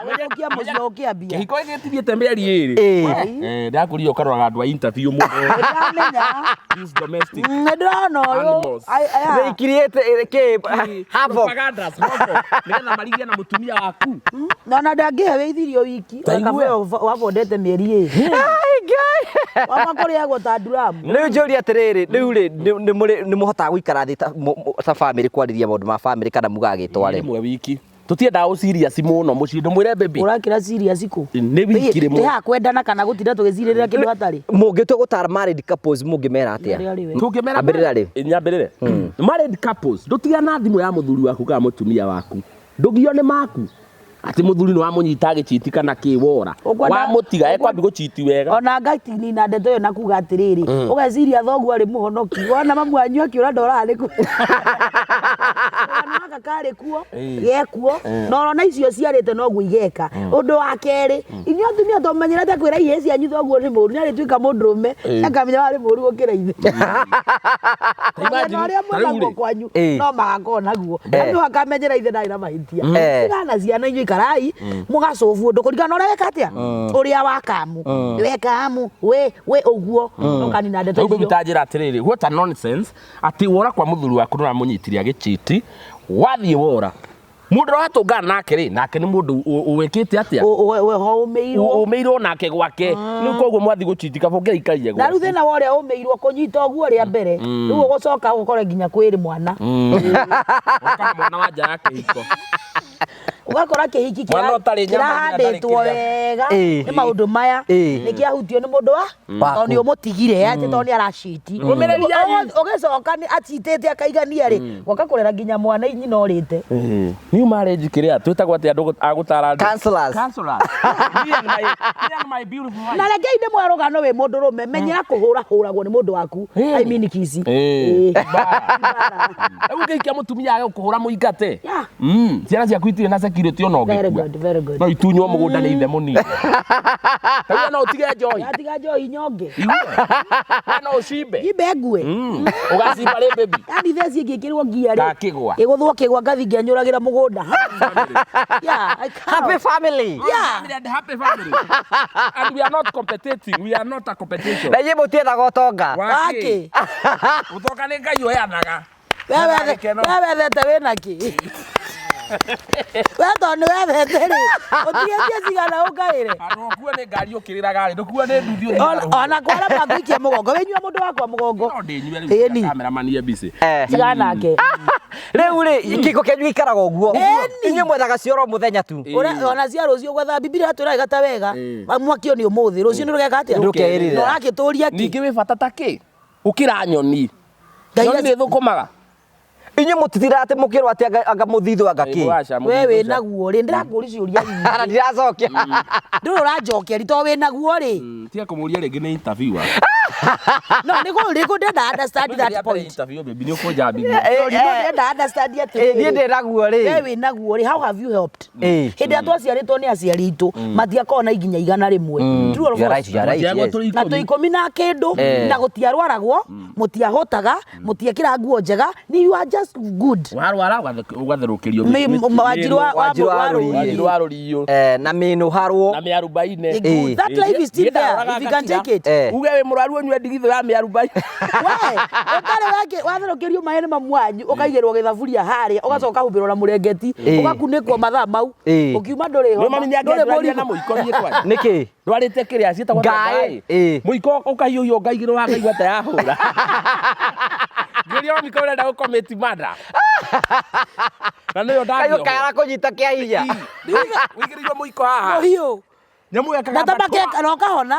Agĩcokia mũciĩ ũkĩambia. Kĩhiko gĩtithiĩte mĩeri ĩrĩ. Ndakũria ũkarora andũ a interview mũndũ. Ndamenya. Is domestic. Ndĩrona ũyũ. They create havoc. Propaganda nĩgetha marigie na mũtumia waku. Na ndangĩhe wĩithirio wiki. Wabondete mĩeri ĩrĩ. Wama kũrĩagwo ta nduramu. Rĩu njũria atĩrĩrĩ, rĩu rĩ nĩ mũhotaga gũikara thĩ ta family kwarĩria maũndũ ma family kana mugagĩtware. Ĩmwe wiki. Tutienda o serious mũno mũciĩ ndũmwĩre baby. Ũrakĩra serious kũ? Nĩ wiki rĩmwe. Tĩha kwendana kana gũtinda tũgĩcirĩrĩra kĩndũ hatarĩ. Mũngĩtua gũtara married couples mũngĩmera atĩa? Tũngĩmera ambĩrĩra rĩ? Nyambĩrĩre. Married couples ndũtigana thimũ ya mũthuri waku kana mũtumia waku. Ndũgio nĩ maku. Ati muthuri no amunyita agiciti kana kiwora wa mutiga ekwambi guciti wega ona ngatini na ndeto yo nakuga atiriri ugeciria thogu ari muhonoki wona mamu anyu akiura ndora ari ku ona kare kuo gekuo no na icio ciarite no guigeka undu wa keri inyo atumia to menyerete kwira iheci anyu thogu ni muru ni ari twika mundurume akamenya ari muru gukira ithe no kwanyu no magakona guo andu akamenyera ithe ndari na mahitia ngana ciana inyu karai mugacofu ndu kurigana ora weka atia uria wakamu wekamu we uguo no kanina ndeto icio bitajira atiriri what a nonsense ati wora kwa muthuri waku na munyitiria giciti wathie wora mundu ratungana nake ri nake ni mundu uwekite atia we ho umeirwo nake gwake ni koguo mwathi gucitika bonge ikarie gwa na ruthi na wore umeirwo kunyita oguo ria mbere riu ugucoka gukore nginya kwiri mwana mwana wa nja yake hiko ugakora kihiki kirahanditwo wega ni maundu maya nikiahutio ni mundu wa to ni umutigire ati to ni araciti ugecoka ni acitite akaigania ri goka kurera nginya mwana inyi no rite new marriage kiria twitagwo ati andu agutara counselors my beautiful wife na reke inde mwarugano we mundu rume menyera kuhuragwo ni mundu waku I mean kisi ugiikia mutumia age kuhura muingate ciana ciaku itire na security ono ngikua very good no itunywo mugunda ni ithe munini tawa no utige joy atiga joy nyonge no ucimbe ibe ngue ugacimba ri baby yani theci ngikirwo ngia ri gakigwa igũthwo kigwa ngathi ngianyũragira mugunda happy family happy family and we are not competing we are not a competition na yebo tienda gotonga wake utoka ni ngai oyanaga wewe thete wena ki Weto nĩ wethete rĩ. Ũtigetie cigana ũkaĩre. Andũ kuo nĩ ngari ũkĩrĩraga rĩ. Ndũkuo nĩ nduthi Ona kwara magũikia mũgongo. Wenyua mũndũ wakwa mũgongo. Ndĩnyue cameraman ye busy. Cigana nake. Rĩu rĩ kiko kĩanyu gĩikaraga ũguo. Inyuĩ mwethaga cioro mũthenya tu. Ona cia rũciũ gwetha Biblia atwĩraga gata wega. Mwakio nĩ ũmũthĩ. Rũciũ nĩ rũgeka atĩa? Ndũkeĩrire. Ũrakĩtũria kĩ? Ningĩ wĩ bata ta kĩ? Ũkĩra nyoni. Nyoni nĩ thũkũmaga. Inyuĩ mũtitira atĩ mũkĩrwo atĩ anga mũthithũ anga kĩ. We wĩ naguo rĩ ndirakũũria ciũria nyingĩ. Ara ndiracokia. Ndũrĩ ũranjokia rito wĩ naguo rĩ. Tiga kũmũria rĩngĩ nĩ interview. No nĩkũ ndenda understand that point. Interview baby nĩ ũkũnjambia. Ndenda understand atĩ. Niĩ ndĩ naguo rĩ. We wĩ naguo rĩ. How have you helped? Hĩndĩ ĩrĩa twaciarĩtwo nĩ aciari itũ matiakorwo na iginya igana rĩmwe. Na tũikũmi na kĩndũ na gũtiarwaragwo mũtiahotaga mũtiekĩra nguo njega. You are just good. Warwara ũgatherũkĩrio. Wanjiru wa rũriyo. Na mĩnũ harwo. Na mĩarubaine. That life is still there if you can take it. Uge wĩ mũrwaru ũnyue ndigithũ ya mĩarubaine. We ũtarĩ wake watherũkĩrio maĩ nĩ mamwanyu ũkaigĩrwo gĩthaburia harĩa ũgacoka humbĩrwo na mũrengeti ũgakunĩkwo mathaa mau ũkiuma ndũrĩ ho. Ndũrĩ mũri na mũiko niĩ kwani. Nĩkĩ? Ndwarĩte kĩrĩa ciĩtagwo ngaĩ. Mũiko ũkahiũhio ngaigĩrwo wakaigua ta yahũra. Ngĩria mũiko ũrenda gũkometi mada. Na nĩyo ndagio. Kayo kara kũnyita kĩa hinya. Wĩigĩrĩirwo mũiko haha. Hiũ. Nyamũ yakaga. Natabake na ũkahona.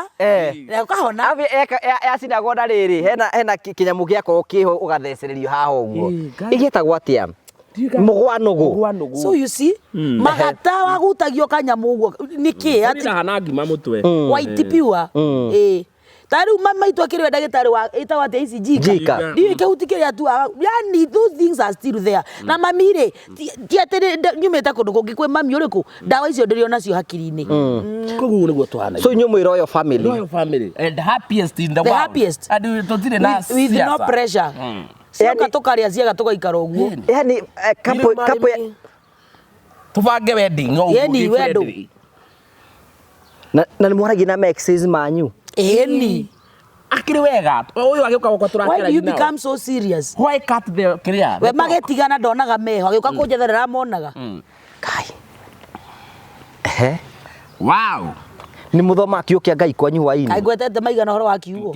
Na ũkahona. Avi yacinagwo na rĩrĩ hena kĩnyamũ gĩakorwo kĩho ũgathecererio haha ũguo. Igĩtagwo atĩa? Mũgwanũgũ. So you see, magata wagutagio kanyamũ ũguo nĩkĩ ati hana ngima mũtwe. White pure. Tari maitu akĩrĩ ndagĩtarĩ wa ĩtagwo atĩa ici jika. Ndiũ kĩhuti kĩrĩa tu yani those things are still there. Na mami rĩ ti atĩ nyumĩte kũndũ kũngĩ kwĩ mami ũrĩkũ ndawa icio ndĩrĩ nacio hakiri-inĩ. Koguo nĩguo twana. So inyuĩ mwĩ royal family. Royal family and happiest in the world. The happiest. And tũtirĩ na with no pressure. Ciaka tũkarĩa ciaga tũgaikara ũguo. Yani kapo tubange wedding no. Yani wendo. Na nĩ mwaragi na exes manyu. Eni. Akĩrĩ wega. Ũyũ agĩũka gũkwa tũrakĩra. Why do you become so serious? Why cut the kĩrĩa? We magetigana ndonaga meho agĩũka kũnjetherera monaga. Kai. Ehe. Wow. Nĩ mũthoma kiũkia Ngai kwanyu hwainĩ. Kai ngwetete maigana horo wa kiugo.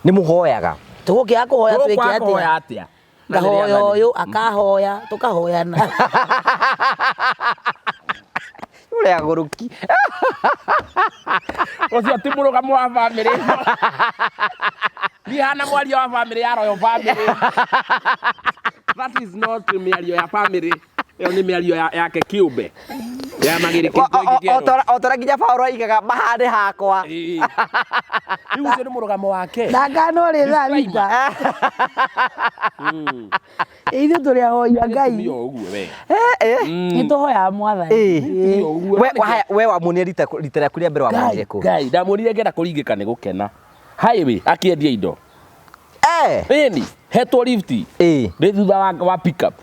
Nĩ mũhoyaga. Tũgũkĩaga kũhoya twĩke atĩa? Ngahoya ũyũ akahoya tũkahoyana. Ũrĩa gũrũki. Ũcio ti mũrũgamo wa family. Ni hana mwaria wa family ya royal family. That is not mĩario ya family. Ĩyo nĩ mĩario yake kĩũmbe. Ya magĩrĩ kĩngĩ. Otora nginya Paulo aigaga mahande hakwa. Rĩu ũcio nĩ mũrũgamo wake. Na ngano rĩ tharika. Ithuĩ tũrĩ ahoya Ngai. Nĩ tũhoyaga Mwathani. We wamuonire rita rĩaku rĩa mbere wamuonire kũ? Ngai ndamuonire ngenda kũringĩka nĩ gũkena. Highway akĩendia indo. Ĩni hetwo lift. Ndĩ thutha wa pick up.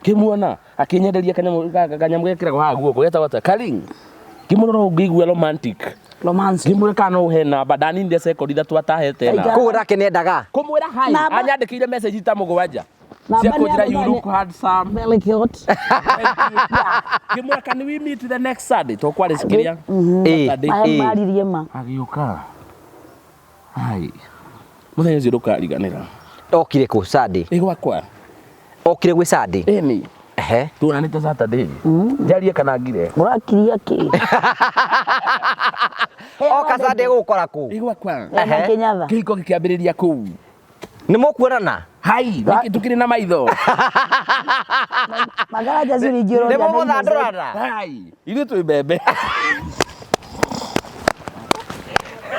Kĩmuona akĩnyenderia kanyamũ gekĩragwo haha guoko getagwo atĩa Kaling. Kĩmũrora ũngĩigua romantic. Romance. Kĩmwĩra kana no ũhe namba ndaninde second ithatũ atahete na. Kũguo nake nĩendaga. Kũmwĩra hi anyandĩkĩire message ta mũgwanja. Cia kũnjĩra you look handsome. Very cute. Kĩmwĩra can we meet the next Sunday? Tũkwarĩ cikiria. Maririe ma. Agĩũka. Hai. Mũthenya ũcio ndũkariganĩra. Okire kũ Sunday? Gwakwa. Okire gwĩ Sunday? Ĩni. Ehe. Tuonanĩte Saturday. Njarie kana ngire. Mũrakiria kĩ? Oka Sunday gũkora kũ? Gwakwa. Ehe. Kĩnyatha. Kĩhiko gĩkĩambĩrĩria kũu. Nĩ mũkuonana? Hai, tukiri na maitho. Magaraja zuri jiro. Nĩ mũgũthandũrana? Hai, ithuĩ twĩ mbembe.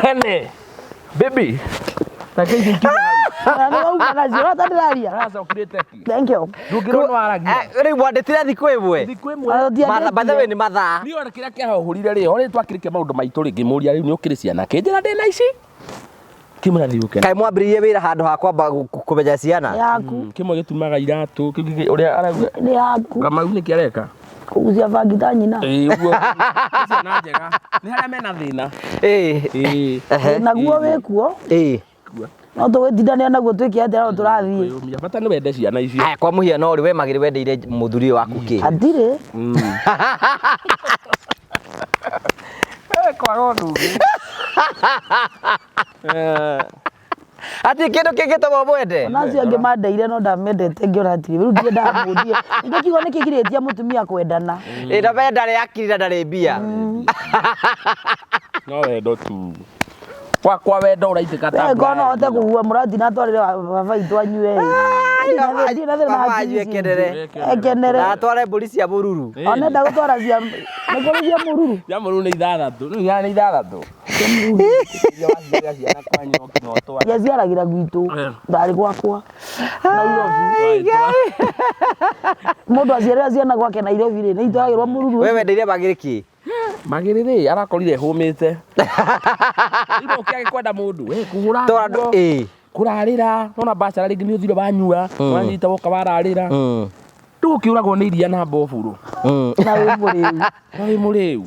Hene. Baby. Takei Thank you. Rĩu mwandĩtire thikũ ĩmwe. Bathe nĩ mathaa. Nĩ ona kĩrĩa kĩahũrire rĩ, orĩ twakĩrĩkia maũndũ maitũ rĩngĩ mũria rĩu nĩ ũkĩrĩ ciana. Kĩnjĩra ndĩ na ici. Kimwe thiĩ ũkena. Kaĩ mwambĩrĩirie wĩra handũ ha kwamba kũmenya ciana? Yaku. Kimwe gĩtumaga iratũ, ũrĩa arauga. Nĩ yaku. Kamau nĩ kĩareka. Kũgucia bangi ta nyina. Ũguo. Ciana njega. Nĩ harĩa mena thĩna. Naguo wĩkuo. no tugwitindania naguo twike atia no turathie bata nĩ wende ciana icio aya kwa muhiano ri we magiri wendeire muthuri waku ki atire kwa rondugi ati kindu kingitwa mwende nacio angĩ mandeire no ndamendete ngĩona atiri rĩu ndiĩ ndamũndie ningĩ kiugo nĩ kĩgirĩtie mũtumia kwendana ĩna ndarĩ akiri na ndarĩ mbia no wendo tu kwa wendo ũraitĩka ta ngona hote kũgua mũrati na twarĩre baba itũ anyue ekenere na tware mbũri cia mũruru onenda gũtwara cia nĩkũrĩ cia mũruru cia mũruru nĩ ithathatũ rĩu ya nĩ ithathatũ yaciaragĩra gwitũ ndarĩ gwakwa Nairobi mũndũ aciarĩra ciana gwake Nairobi rĩ nĩ itwaragĩrwo mũruru we wendeire magĩrĩ ki magĩrĩ rĩ arakorire hũmĩte indo ũkĩagĩkwenda mũndũ we kũgũra tondũ kũrarĩra nona bacara rĩngĩ nĩ ũthire banyua wanyita woka wararĩra ndũgũkĩũragwo nĩ iria na mboburu na wĩ mũrĩu na wĩ mũrĩu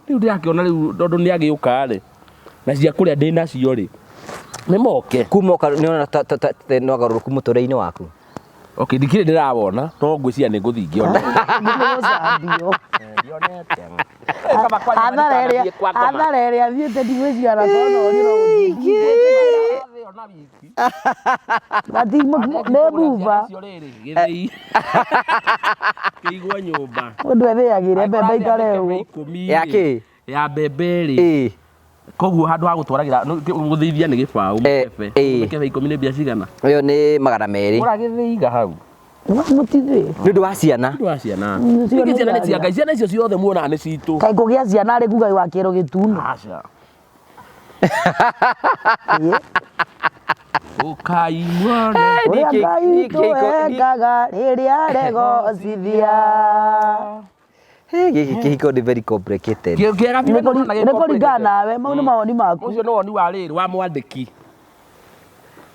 rĩu ndĩrakĩona rĩu tondũ nĩ agĩũka rĩ na cia kũrĩa ndĩ nacio rĩ nĩ moke kumoka nĩona no agarũrũku mũtũrĩre-inĩ waku okay ndikĩrĩ ndĩrawona no ngwĩciria nĩ ngũthiĩ ngĩona nĩgũcambio hathara ĩrĩa athiĩte ndigwĩciria na kona nĩ mbuba kĩigua nyũmba mũndũ ethĩagĩre mbembe ikarehwo yakĩ ya mbembe rĩ koguo handũ ha gũtwaragĩra gũthĩithia nĩ gĩbaũ mĩkebe 10 nĩ mbia cigana ũyũ nĩ 200 ũragĩthĩiga hau mũtithĩ nĩ ũndũ wa ciana ciana nĩ cia Ngai ciana icio ciothe muonaga nĩ citũ kaĩ kũgĩa ciana rĩ kuga wa kĩero gĩtune aca ũkaigua ũrĩa Ngai twengaga rĩrĩa regocithia gĩkĩ kĩhiko nĩ very complicated nĩ kũringana nawe mau nĩ mawoni maku ũcio nĩ woni wa rĩrĩ wa mwandĩki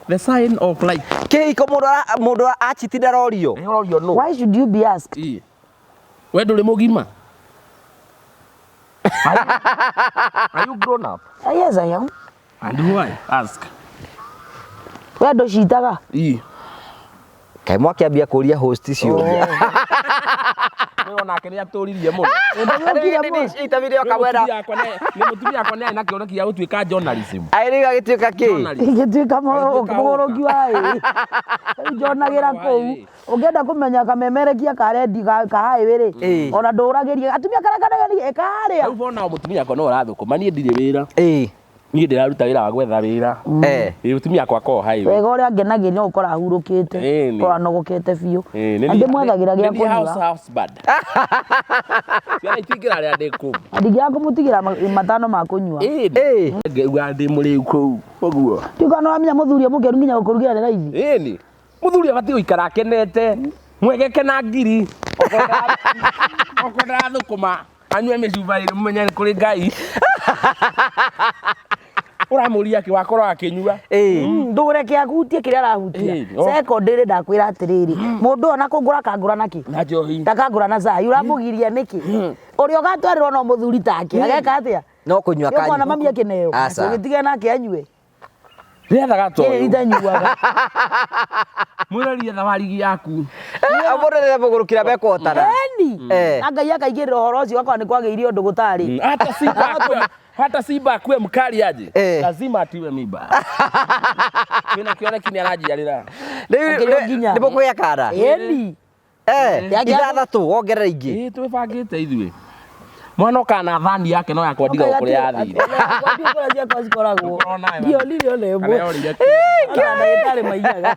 the sign of life kĩhiko mũndũ achiti ndarorio rorio no why should you be asked we ndũrĩ mũgima are you grown up yes I am and why ask we ndũcitaga kaĩ mwakĩambia kũria host ciũria nĩ onake nĩ atũririe mũno itabire okamwera nĩ mũtumia akwa nĩ arĩ na kĩoneki gĩa gũtuĩka journalism aĩrĩ gagĩtuĩka kĩ ingĩtuĩka mũgũrũki wa ĩ njonagĩra kũu ũngĩenda kũmenya kamemerekia karendi kahaĩ rĩ ona ndũragĩrie atumia karĩa karĩa rĩu bona mũtumia akwa no ũrathũkũma niĩ ndirĩ wĩra niĩ ndĩraruta wĩra wa gwetha wĩra mũtumia akwa ko haĩ wega ũrĩa ngenagĩria ũkora ahurũkĩte kora nogokete biũ ndĩmwethagĩra gĩa kũnyua ciana itingĩra rĩa ndĩ kũu ndingĩaga kũmũtigĩra matano ma kũnyua ngauga ndĩ mũrĩu kũu ũguo tiuka no amenya mũthuri mũkĩru nginya gũkũrugĩra nĩ raithi ĩni mũthuri abatiĩ gũikara akenete mwegeke na ngiri okorwo ndarathũkũma anyue mĩcuba mũmenya nĩ kũrĩ Ngai ũramũria kĩ wakorwo akĩnyua ndũreke ahutie kĩrĩa arahutia secondary ndakwĩra atĩrĩrĩ mũndũ ona kũngũra kangũra naki na njohi ndakangũra na cai ũramũgiria nĩkĩ ũrĩa ũgatwarĩrwo no mũthuri take ageka atĩa no kũnyua kanyu mwana mami akĩneo ũgĩtige nake anyue rĩethaga kĩrĩ itanyuaga mwĩrorie thabarigi yaku mũndũ mũgũrũkĩra bekũhotana na Ngai akaigĩrĩra ũhoro ũcio akorwo nĩ kwagĩire ũndũ gũtarĩ hata Simba akue mkali aje lazima atiwe miba mina kioneki ni anajiarira nĩ mũkwĩya kara ĩni ithathatũ wongerera ingĩ twĩbangĩte ithuĩ mwana ũkana thani yake no yakwa ndiga kũrĩa yathire kũrĩa ciakwa cikoragwo ndiolire ona ĩmwe kana ndagĩtarĩ maigaga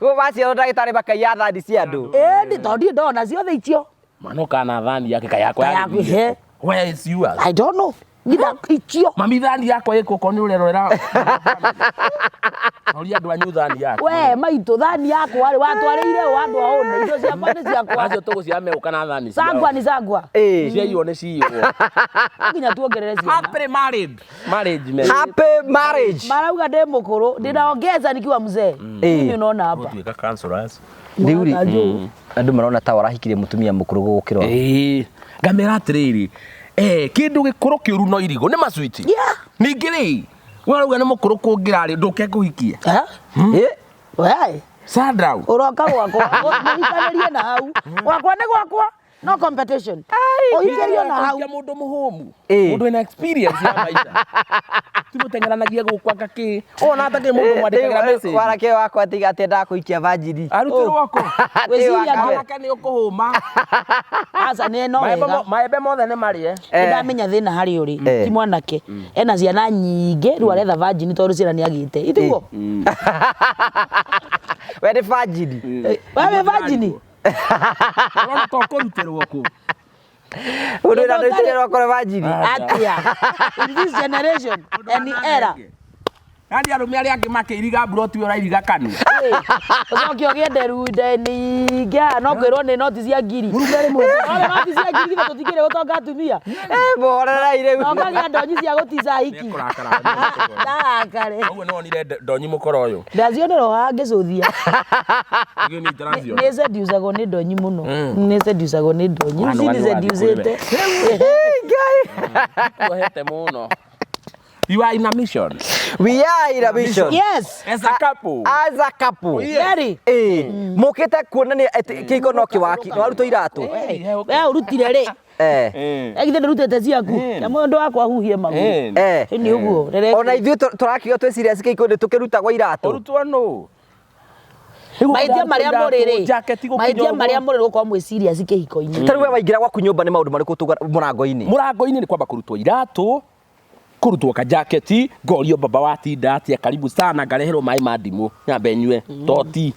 gũbaciarwo ndagĩtarĩ makaiya thani cia andũ ĩni tondũ ndona ciothe icio mwana ũkana thani yake kayakwa yathire where is yours I don't know ngida icio mami thani yakwa ĩkũ ko nĩ ũrerorera oria andũ anyu thani yakwa we maitũ thani yakwa rĩ watwarĩire andũ aone indo ciakwa nĩ ciakwa acio tũgũciame ũkana thani sangwa ni sangwa ciaiywo nĩ ciywo nginya tuongerere ciana happy marriage happy marriage marauga ndĩ mũkũrũ ndĩnaongeza nikiwa mzee mimi unaona hapa tuĩka counselors rĩu andũ marona ta warahikirie mũtumia mũkũrũ gũkĩra ngamera atĩrĩrĩ kĩndũ gĩkũrũ kĩũru no irigũ nĩ macwiti ningĩ rĩ Waruga nĩ mũkũrũ kũngĩrarĩ ndũke kũhikia. Wei. Sandra. Uroka gwakwa. Mũhikanĩrie na hau. Gwakwa nĩ gwakwa. No competition. Ũhingĩrio na hau. Mũndũ mũhũmu. Mũndũ ena experience ya maisha. Timũteng'eranagia gũkwa ngakĩ. Ona atakĩ mũndũ mwandĩkagĩra message. Warake wakwa tiga atĩ ndakũikia vanjiri. Arutĩrwo ko. Wĩciria nĩ ũkũhũma. Aca nĩ no wega. Maembe mothe nĩ marĩe. Ndamenya thĩna harĩ ũrĩ. Ti mwanake. Ena ciana nyingĩ rĩu aretha vanjiri tondũ ciana nĩagĩte. Itiguo. We nĩ vanjiri. Wewe vanjiri. Ona to kũrutĩrwo kũ. Ũndũ na ndũitĩrwo kũrĩ vanjiri. Atia. In this generation any era. Nani arũme arĩa angĩ makĩiriga mburoti ũrairiga kanua. Ũcoke ũgĩende rude ningĩ no kwĩrwo nĩ noti cia ngiri. Mũrumere mwega. Ona noti cia ngiri tũtigire gũtonga atumia. Borera ire. No kagĩa ndonyi cia gũtica hiki. Ndakare. Ũguo no onire ndonyi mũkoro ũyũ. Ndacionera haha ngĩcũthia. Igĩ nĩ itaracio. Nĩ seducagwo nĩ ndonyi mũno. Nĩ seducagwo nĩ ndonyi. Ici nĩ seducete. Kuhete mũno. You are in a mission. We are in a mission. Yes. As a couple. As a couple. Very. Mukite kuonania kiko no kiwaki no aruto iratu. We urutire ri. Egithe ndurutete ciaku. Na mundu wakwa huhie magu. Ni uguo. Ona ithuĩ tũrakiga twĩ serious kiko ndi tukirutagwo iratu. Urutwo no. Maitia maria mũrĩrĩ. Maitia maria mũrĩrĩ gũkorwo mwĩ serious kĩhiko-inĩ. Tarĩ we waingĩra gwaku nyũmba nĩ maũndũ marĩkũ mũrango-inĩ? Mũrango-inĩ nĩ kwamba kũrutwo iratu. Kurutwo ka jaketi ngorio baba wa tinda atia karibu sana ngareherwo mai ma ndimũ nyambe nyue toti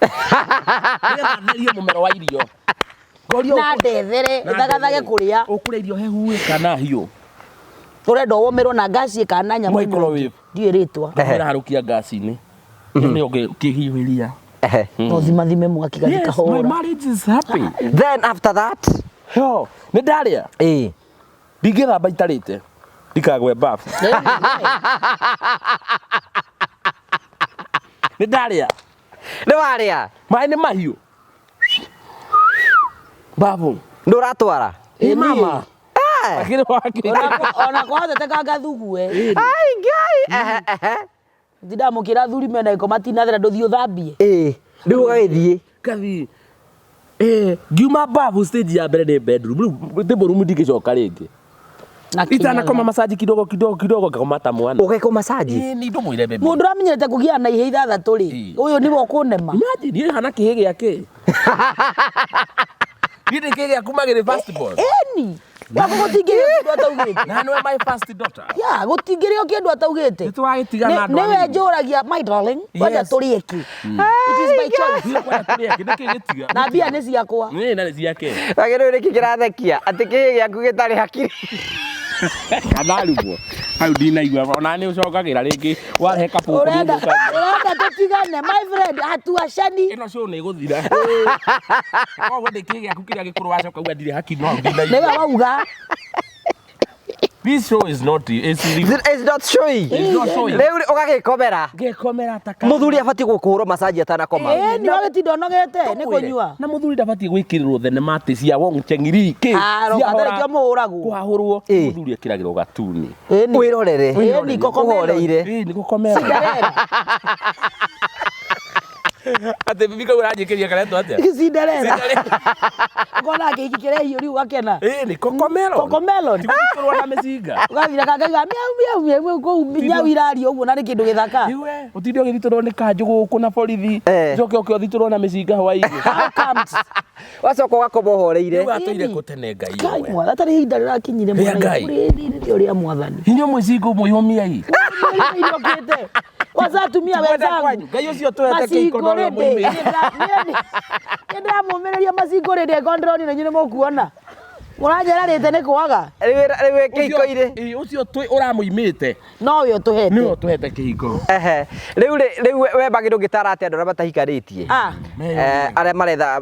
nĩgetha mũmero wa irio ngorio na ndethere ithagathage kũrĩa ũkũrĩa irio hehu kana hiũ ũrenda ũmerwo na gasi kana nyamũ ndiĩ rĩtwa ndĩra harukia gasi-inĩ nĩ ũngĩhiũria no thime mwaki gathika hora. My marriage is happy. Then after that nĩ ndarĩa ndingĩthamba itarĩte ndikagwe bafu nĩ ndarĩa nĩ warĩa maĩ nĩ mahiũ bafu ndũratwara mama ona kwahotete kanga thugue ai ngai ndamũkĩra thuri mena iko matinathera ndũthiĩ ũthambie rĩu ũgagĩthiĩ kathi ngiuma bafu stage ya mbere nĩ bedroom rĩu room ndingĩcoka rĩngĩ itana koma masaji kidogo kakomata mwana ugeko masaji ni ndo mwire bebe mundu ramenyerete kugia na ihe ithathatũ ri uyu ni wo kunema imagine ni hana kĩhĩ gĩake Gide kĩhĩ kumagire first born eni Wako gutingire kindu ataugite. Na nwe my first daughter. Ya, gutingire o kindu ataugite. Nitwagitiga na andu. Niwe njuragia my darling. Wenda turie ki. It is my choice. Wenda turie ki nikigitiga. Na bia ni ciakwa. Ni na ni ciake. Wagero riki kirathekia ati kihi giaku gitari hakiri. Adarugo. Hau ndinaigua ona ni ucokagira ringi warehe kapu. Urenda tutigane my friend hatuacani. Ino cio ni guthira. Ko wende kihi giaku kiria gikuru wacoka uga ndire haki no ndinaigua. Niwe wauga. This show is not it's not showing. Leo ugagikomera. Gekomera taka. Muthuri abati gukuhurwo masaji atana koma. Ni wagitindo nogete ni kunyua. Na muthuri ndabati gwikirirwo thenema ati cia Wong Chengiri ki. Rogatari kio muhuragwo. Kuhahurwo muthuri ekiragirwo gatuni. Wirorere. Ni kokomereire. Ni kokomera. Ate bibika urajikiria kareto atia. Cinderella. Ngona giki kirehi uri ugakena. Ni kokomelo. Kokomelo. Tikurwa na mezinga. Ugathira kangaiga miau ko minya wirari uguo na kindu githaka. Iwe utirio githiturwo ni kanju guku na borithi. Joke okio thiturwo na mezinga Hawaii. Wacoka ugakobohoreire. Atuire kutene ngai iwe. Ngai mwana tari hinda rirakinyire mwana. Uri uri mwathani. Hinyo mwezingo mwihomia hii. Ndokete. Wazatumia wenzangu. Ngai ucio twete kiko no mwimi. Ndra mumereria masingo rinde gondroni na nyine mukuona. Urajera rite ni kwaga. Riwe kiko ire. Ucio twi uramuimite. No yo tuhete. No tuhete kiko. Riu we bagiru gitara ati andu rabatahikaritie. Aria maretha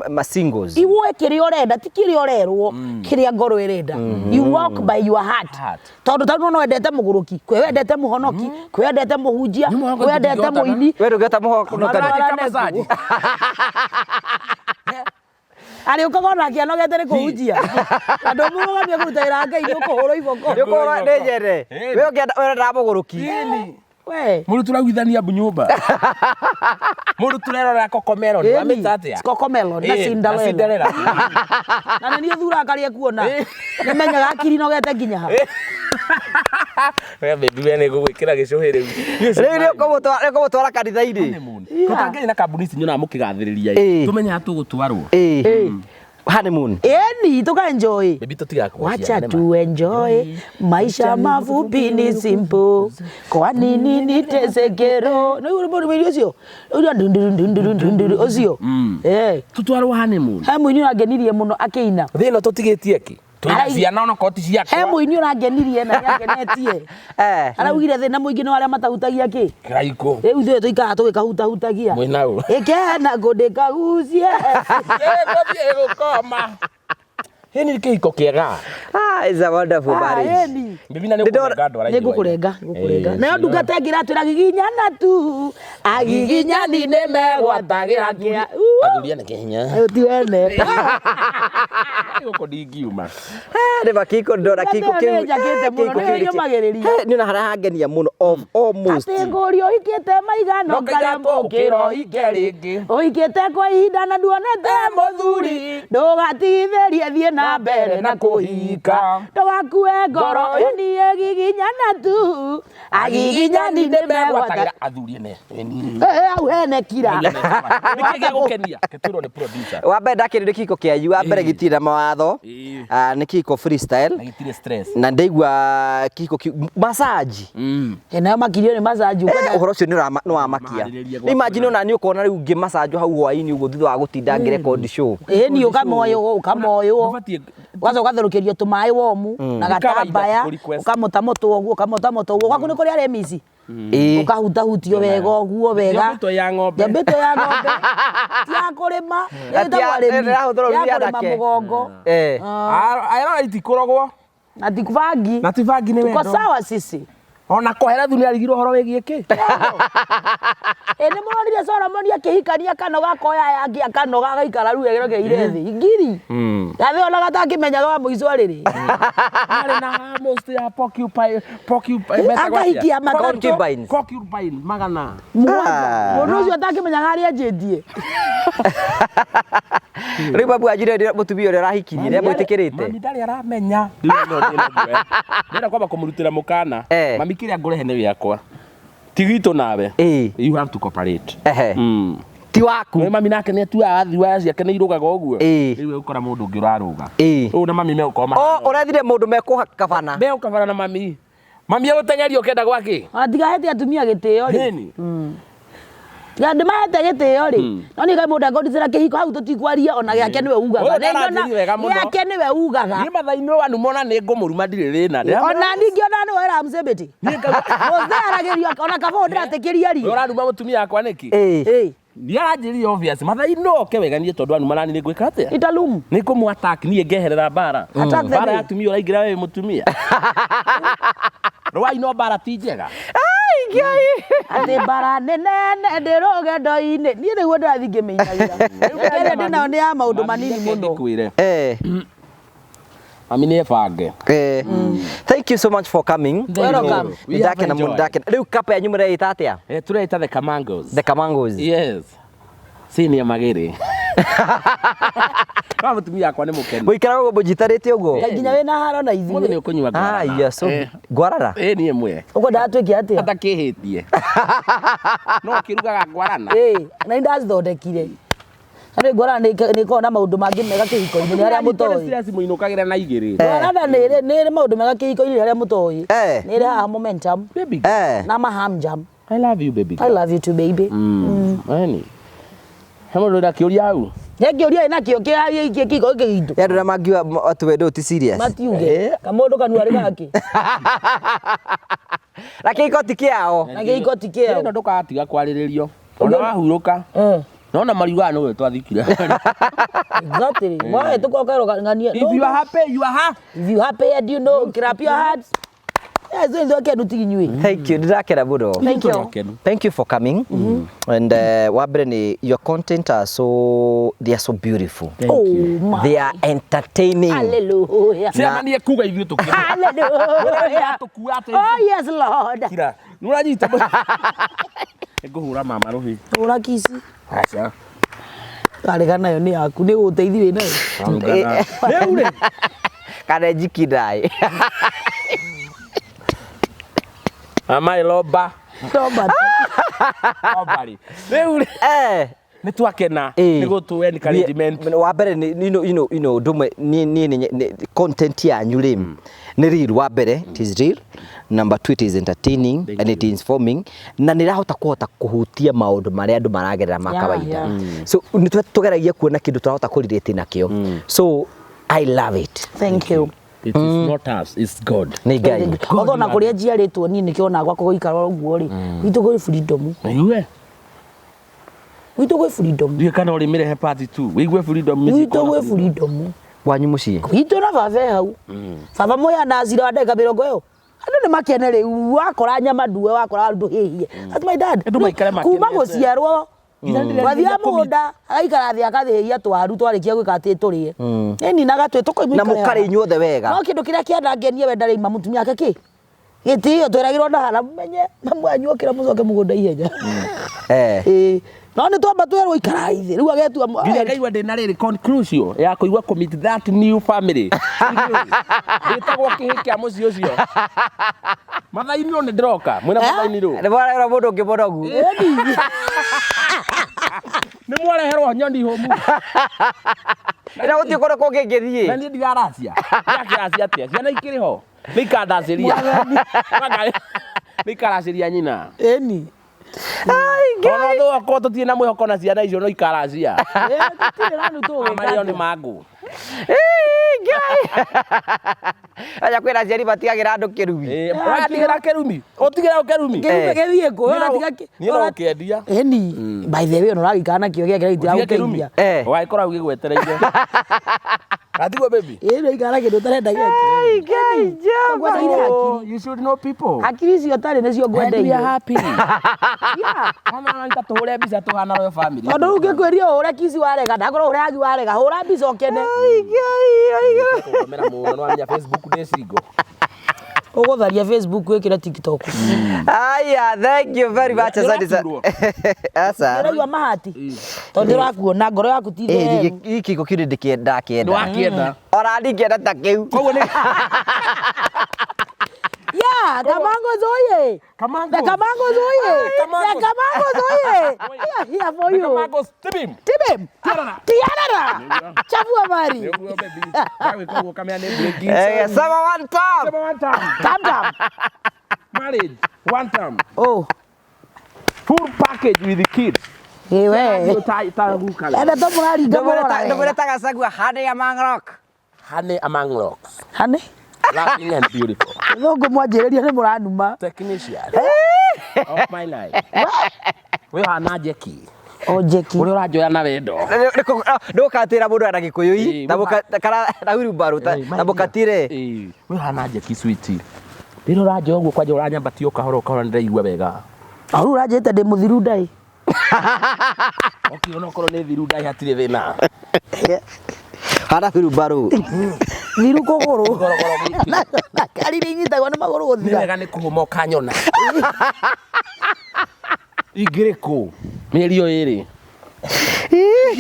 ma singles. Iwe kiri urenda tikiri urerwo kiria ngoro irenda. You walk by your heart. Tondu tanu no wendete muguruki, kwe wendete muhonoki, kwe wendete muhunjia, kwe wendete muini. We ndugeta muhonoki. ari ukagona akianogete ni kuhunjia andu murugamia kurutaira Ngai ni ukuhurwo iboko ni ukuhurwo ni njere we urenda muguruki we Mundu turaguithania nyumba. Mundu turerora kokomero ni wamita atia. Kokomelo na Cinderella. Na ni thura kari kuona. Ni menyaga akiri nogete nginya ha. We baby we ne gugwikira gicuhiri. Riu ko gutwara kanitha-ini. Kutangai na kambuni ici nyona mukigathiriria. Tumenya tugutwarwo. Honeymoon. Ni tuka enjoy. Baby tutiga kwa. Wacha tu enjoy. Maisha mafupi ni simple. Kwa nini nitesekero? Na yule mbona mimi sio? Uri ndundundundundundunduru ozio. Tutwarwo honeymoon. He muini urangenirie muno akiina. Thino tutigitie ki. Tuithia naona koti ciakwa. He muini urangenirie na yakenetie. Araugire thina muingi no aria matahutagia ki. Kiraiko. Riu thwe tuikara tugikahutahutagia. Mwinau. Ikena ngundikagucie. Gothie gukoma. Hini kihiko kiega. It's a wonderful marriage. Bibi na Nigukurenga. Nayo ndungata ngiratwira giginyana tu. Agiginyani ni megwatagira kia. Aguria na kihinya. Ayo tiwene. Goko dingiuma. Ni bakiko ndora kiko kiu. Ni na harahangenia muno of almost. Ati nguri ohikite maigano karembo kiro ikeringi. Ohikite kwa ihinda na nduonete muthuri. Ndugatigithirie thie na mbere na kuhika. Ndugakue ngoro ni giginyana tu. Agiginyani ni megwatagira athurie ne. Au hene kira. Nikige gukenia. Keturo ni producer. Wa mbere ndakirire kiko kianyu wa mbere gitira mawatho. Ni kiko freestyle. Na gitire stress. Na ndaigua kiko massage. Ena makirio ni massage ukenda. Uhoro ucio ni wa makia. Imagine ona ni ukona riu ngi massage hau hwaini ugo thutha wa gutinda ngire record show. Ni ukamoyo. Waza ugathurukirio tumai womu na gatambaya ukamuta moto uguo gwaku ni kuri ari misi ukahutahutio wega uguo wega Mbito ya ng'ombe tia kurima mugongo ayara itikurogwo na tikubangi ni wendo tuko sawa sisi ona kohera thuni arigiro horo wigie ki ene monire Solomon akihikania kanoga koya yangi akanoga gaikara ru egero geire thi ngiri gathi ona gatakimenya wa muico riri ari na most ya porcupine akahikia concubine magana mundu ucio atakimenya gari anjindie riu babu ajire mutumia uri arahikirie ni mwitikirite mami ndari aramenya ndira kwamba kumurutira mukana mami kiria ngurehe ni yakwa tigito nawe you have to cooperate ti waku mami nake ni tu athi wazi yake ni irugaga uguo riu ukora mundu ungi uraruga na mami me ukoma urethire mundu mekukabana me ukabana na mami agutengerio kenda gwaki atigahete atumia gitio ri ya ndimahete gitio ri no ni kai mundu akodicira kihiko hau tutikwaria ona giake niwe ugaga giake niwe ugaga ni mathaino wanu mona ni ngumuruma ndiriri na ona ningi ona ni wera msebeti muzaragirio ona kabo ndiratekeria ri uraruma mutumia yakwa niki ni aranjiri obvious mathaino ke wega ni tondu anu marani ni gwika atia italumu ni kumu attack ni ngeherera bara bara atumia uraingira we mutumia rwai no bara tijega ati bara nene ndiroge ndoine ni niguo ndathi ngimenyagira kere ndina ni ya maundu manini muno amine fange thank you so much for coming welcome ndake na mundake riu kapa yanyu mreita atia tureita the Kamangos yes senior magere kama mutumia yakwa ni mukeni muikara go bujitarite ugo nginya we na haro na ithi ni ukunywa ngwara yes so ngwarara ni emwe ugo ndatwiki atia atakihitie no kirugaga ngwarana na ndazithondekire ari ngora ni kona maundu mangi mega kihiko-ini ni aria mutoi stress muinukagira na igiri ngora ni maundu mega kihiko-ini aria mutoi ni ra momentum baby na mahamjam I love you baby I love you too baby yani hemo ndo kiuria au ngiuria ina kio kia kiko kigitu ya ndo mangiwa atwendo ti serious matiuge kamundu kanuari gaki lakini koti kiao ndo ndukatiga kwariririo ona wahuruka nona mariuga no twathikire exactly why tuko kero ngania if you are happy you are happy if you happy and you know clap your hands Yes, ndio kenu tinyui. Thank you. Ndirakena muno. Thank you. Thank you for coming. And wambere ni your content are they are so beautiful. Oh my. They are entertaining. Hallelujah. Sema ni kuga ithuĩ tukira. Hallelujah. Tukuate. Oh yes Lord. Kira. Nuranyita. Nguhura mama ruhi. Ura kisi. Acha. Karega nayo ni yaku ni guteithire nayo. Neure. Kana jikidai. Amai loba. Toba. Obari. Neure. Nĩ twakena nĩ gũtũhe encouragement. Wambere you know ndumwe ni content yanyu rĩ nĩ real wambere it is real. Number 2 it is entertaining and it is informing na nĩ rahota kuhutia maũndũ marĩa andũ maragerera ma kawaida. So nĩ tũgeragia kuona kĩndũ tũrahota kũrelate nakĩo. So I love it. Thank you. It is not us, it's God. Nĩ Ngai. Although na kuria njiarĩtwo niĩ nĩkĩona gwakwa gũikara ũguo rĩ gwitũ gwĩ freedom. Iwe. Gwitũ gwĩ freedom. Ndiĩ kana ũrĩ mĩrehe part 2. Wĩigue freedom Gwitũ gwĩ freedom. Wanyu mũciĩ. Gwitũ na baba hau. Baba moya na zira wa ndeka mĩrongo ĩyo. Andũ nĩ makene rĩu wakora nyama nduwe wakora andũ hĩhie. That's my dad. Andũ maikare makene. Kuma gũciarwo. Wathia mũgũnda agaikara thĩ akathĩhia twaru twarĩkia gwĩka atĩ tũrĩe. Ĩni na gatwe tũkoimĩkara. Na mũkarĩ inyuothe wega. No kĩndũ kĩrĩa kĩandangenia we ndarĩ mamutumia ake kĩ. Gĩtĩo twĩragĩrwo na hala menye mamu anyu okĩra mũcoke mũgũnda ihenya. No nĩ twamba twerwo ikaraithĩ rĩu agetua nginya ngaigua ndĩna rĩrĩ conclusion ya kũigua commit that new family. Ndĩtagwo kĩhĩ kĩa mũciĩ ũcio. Mathainĩ nĩ ndĩroka mwĩna mathainĩ rũ. Nĩ mwareherwo mũndũ ũngĩ mũnogu. Nĩ mwareherwo nyoni hũmu. Ĩra gũthiĩ kũrĩa kũngĩ ngĩthiĩ. Na niĩ ndigaracia. Ndĩrakĩracia atĩa ciana ikĩrĩ ho. Nĩ ikandacĩria. Nĩ ikaracĩria nyina. Ĩni. Ona thũ akorwo tũtirĩ na mwĩhoko na ciana icio no ikaracia. Tũtirĩ na nutũ Marĩo nĩ mangũ. Ngai. Aja kwĩna aciari matigagĩra andũ kĩrumi. Watigĩra kĩrumi. Ũtigĩra kĩrumi. Gĩthiĩ kũ? Niĩ no ũkĩendia. Ĩni. By the way ona ũragĩikara nakĩo gĩake gĩtigagũteithia. Wagĩkorwo ũgĩgwetereire. Atigwo baby. Ĩno ikara kĩndũ ũtarenda gĩake. Ngai njamba. You should know people. Hakiri icio ũtarĩ nĩcio ngwendeire. We are happy. Kama nita tũhũre mbica tũhana royal family. Tondũ rĩu ngĩkwĩria ũhũre kisi warega ndakorwo ũhũre agi warega hũra mbica ũkene. Ngomera mũno no anya Facebook ndĩ single. Ũgũtharia Facebook wĩkĩre TikTok. Aya, thank you very much. Asante sana. Asa. Nĩraigua mahati. Tondũ ũrakuona ngoro yaku ti theri. Gĩkĩ gũkĩrĩ ndĩkĩenda kĩenda. Ndwakĩenda. Ora ndingĩenda ta kĩu. Koguo nĩ Yeah, Kamangos oye. Kamangos. The Kamangos oye. Kamangos. The Kamangos oye. We are here for you. Kamangos tibim. Tibim. Tiarara. Tiarara. Chafua mari. Nĩguo baby. Nawe koguo kamea nĩ breaking. Sema one time. Sema one time. Tam. Marriage one time. Oh. Full package with the kids. Ewe. Enda to murari ndamura. Ndũmĩre ta gacagua Honey Among Rock. Honey Among Rocks. Honey. Laughing and beautiful. Thongo mwanjĩrĩria nĩ mũranuma. Technician of my life. We hana Jackie. O Jackie. Ũrĩa ũranjoya na wendo. Ndũkatĩra mũndũ ana Gĩkũyũ-i kana na wheelbarrow na mũkatire. We hana Jackie sweetie. Rĩrĩa ũranjoya ũguo kwanja ũranyambatia ũkahora ũkahora nĩndaigua wega. Rĩu ũranjĩte ndĩ mũthiru ndai. Okay, onokorwo nĩ thiru ndai hatirĩ thĩna. Hana wheelbarrow. Thiru kũgũrũ. Ngorogoro gĩkĩ. Na kari nĩ inyitagwo nĩ magũrũ Nĩ gũthira. wega nĩ kũhũma ũkanyona. Ingĩrĩ kũ? Mĩeri ĩyo ĩrĩ.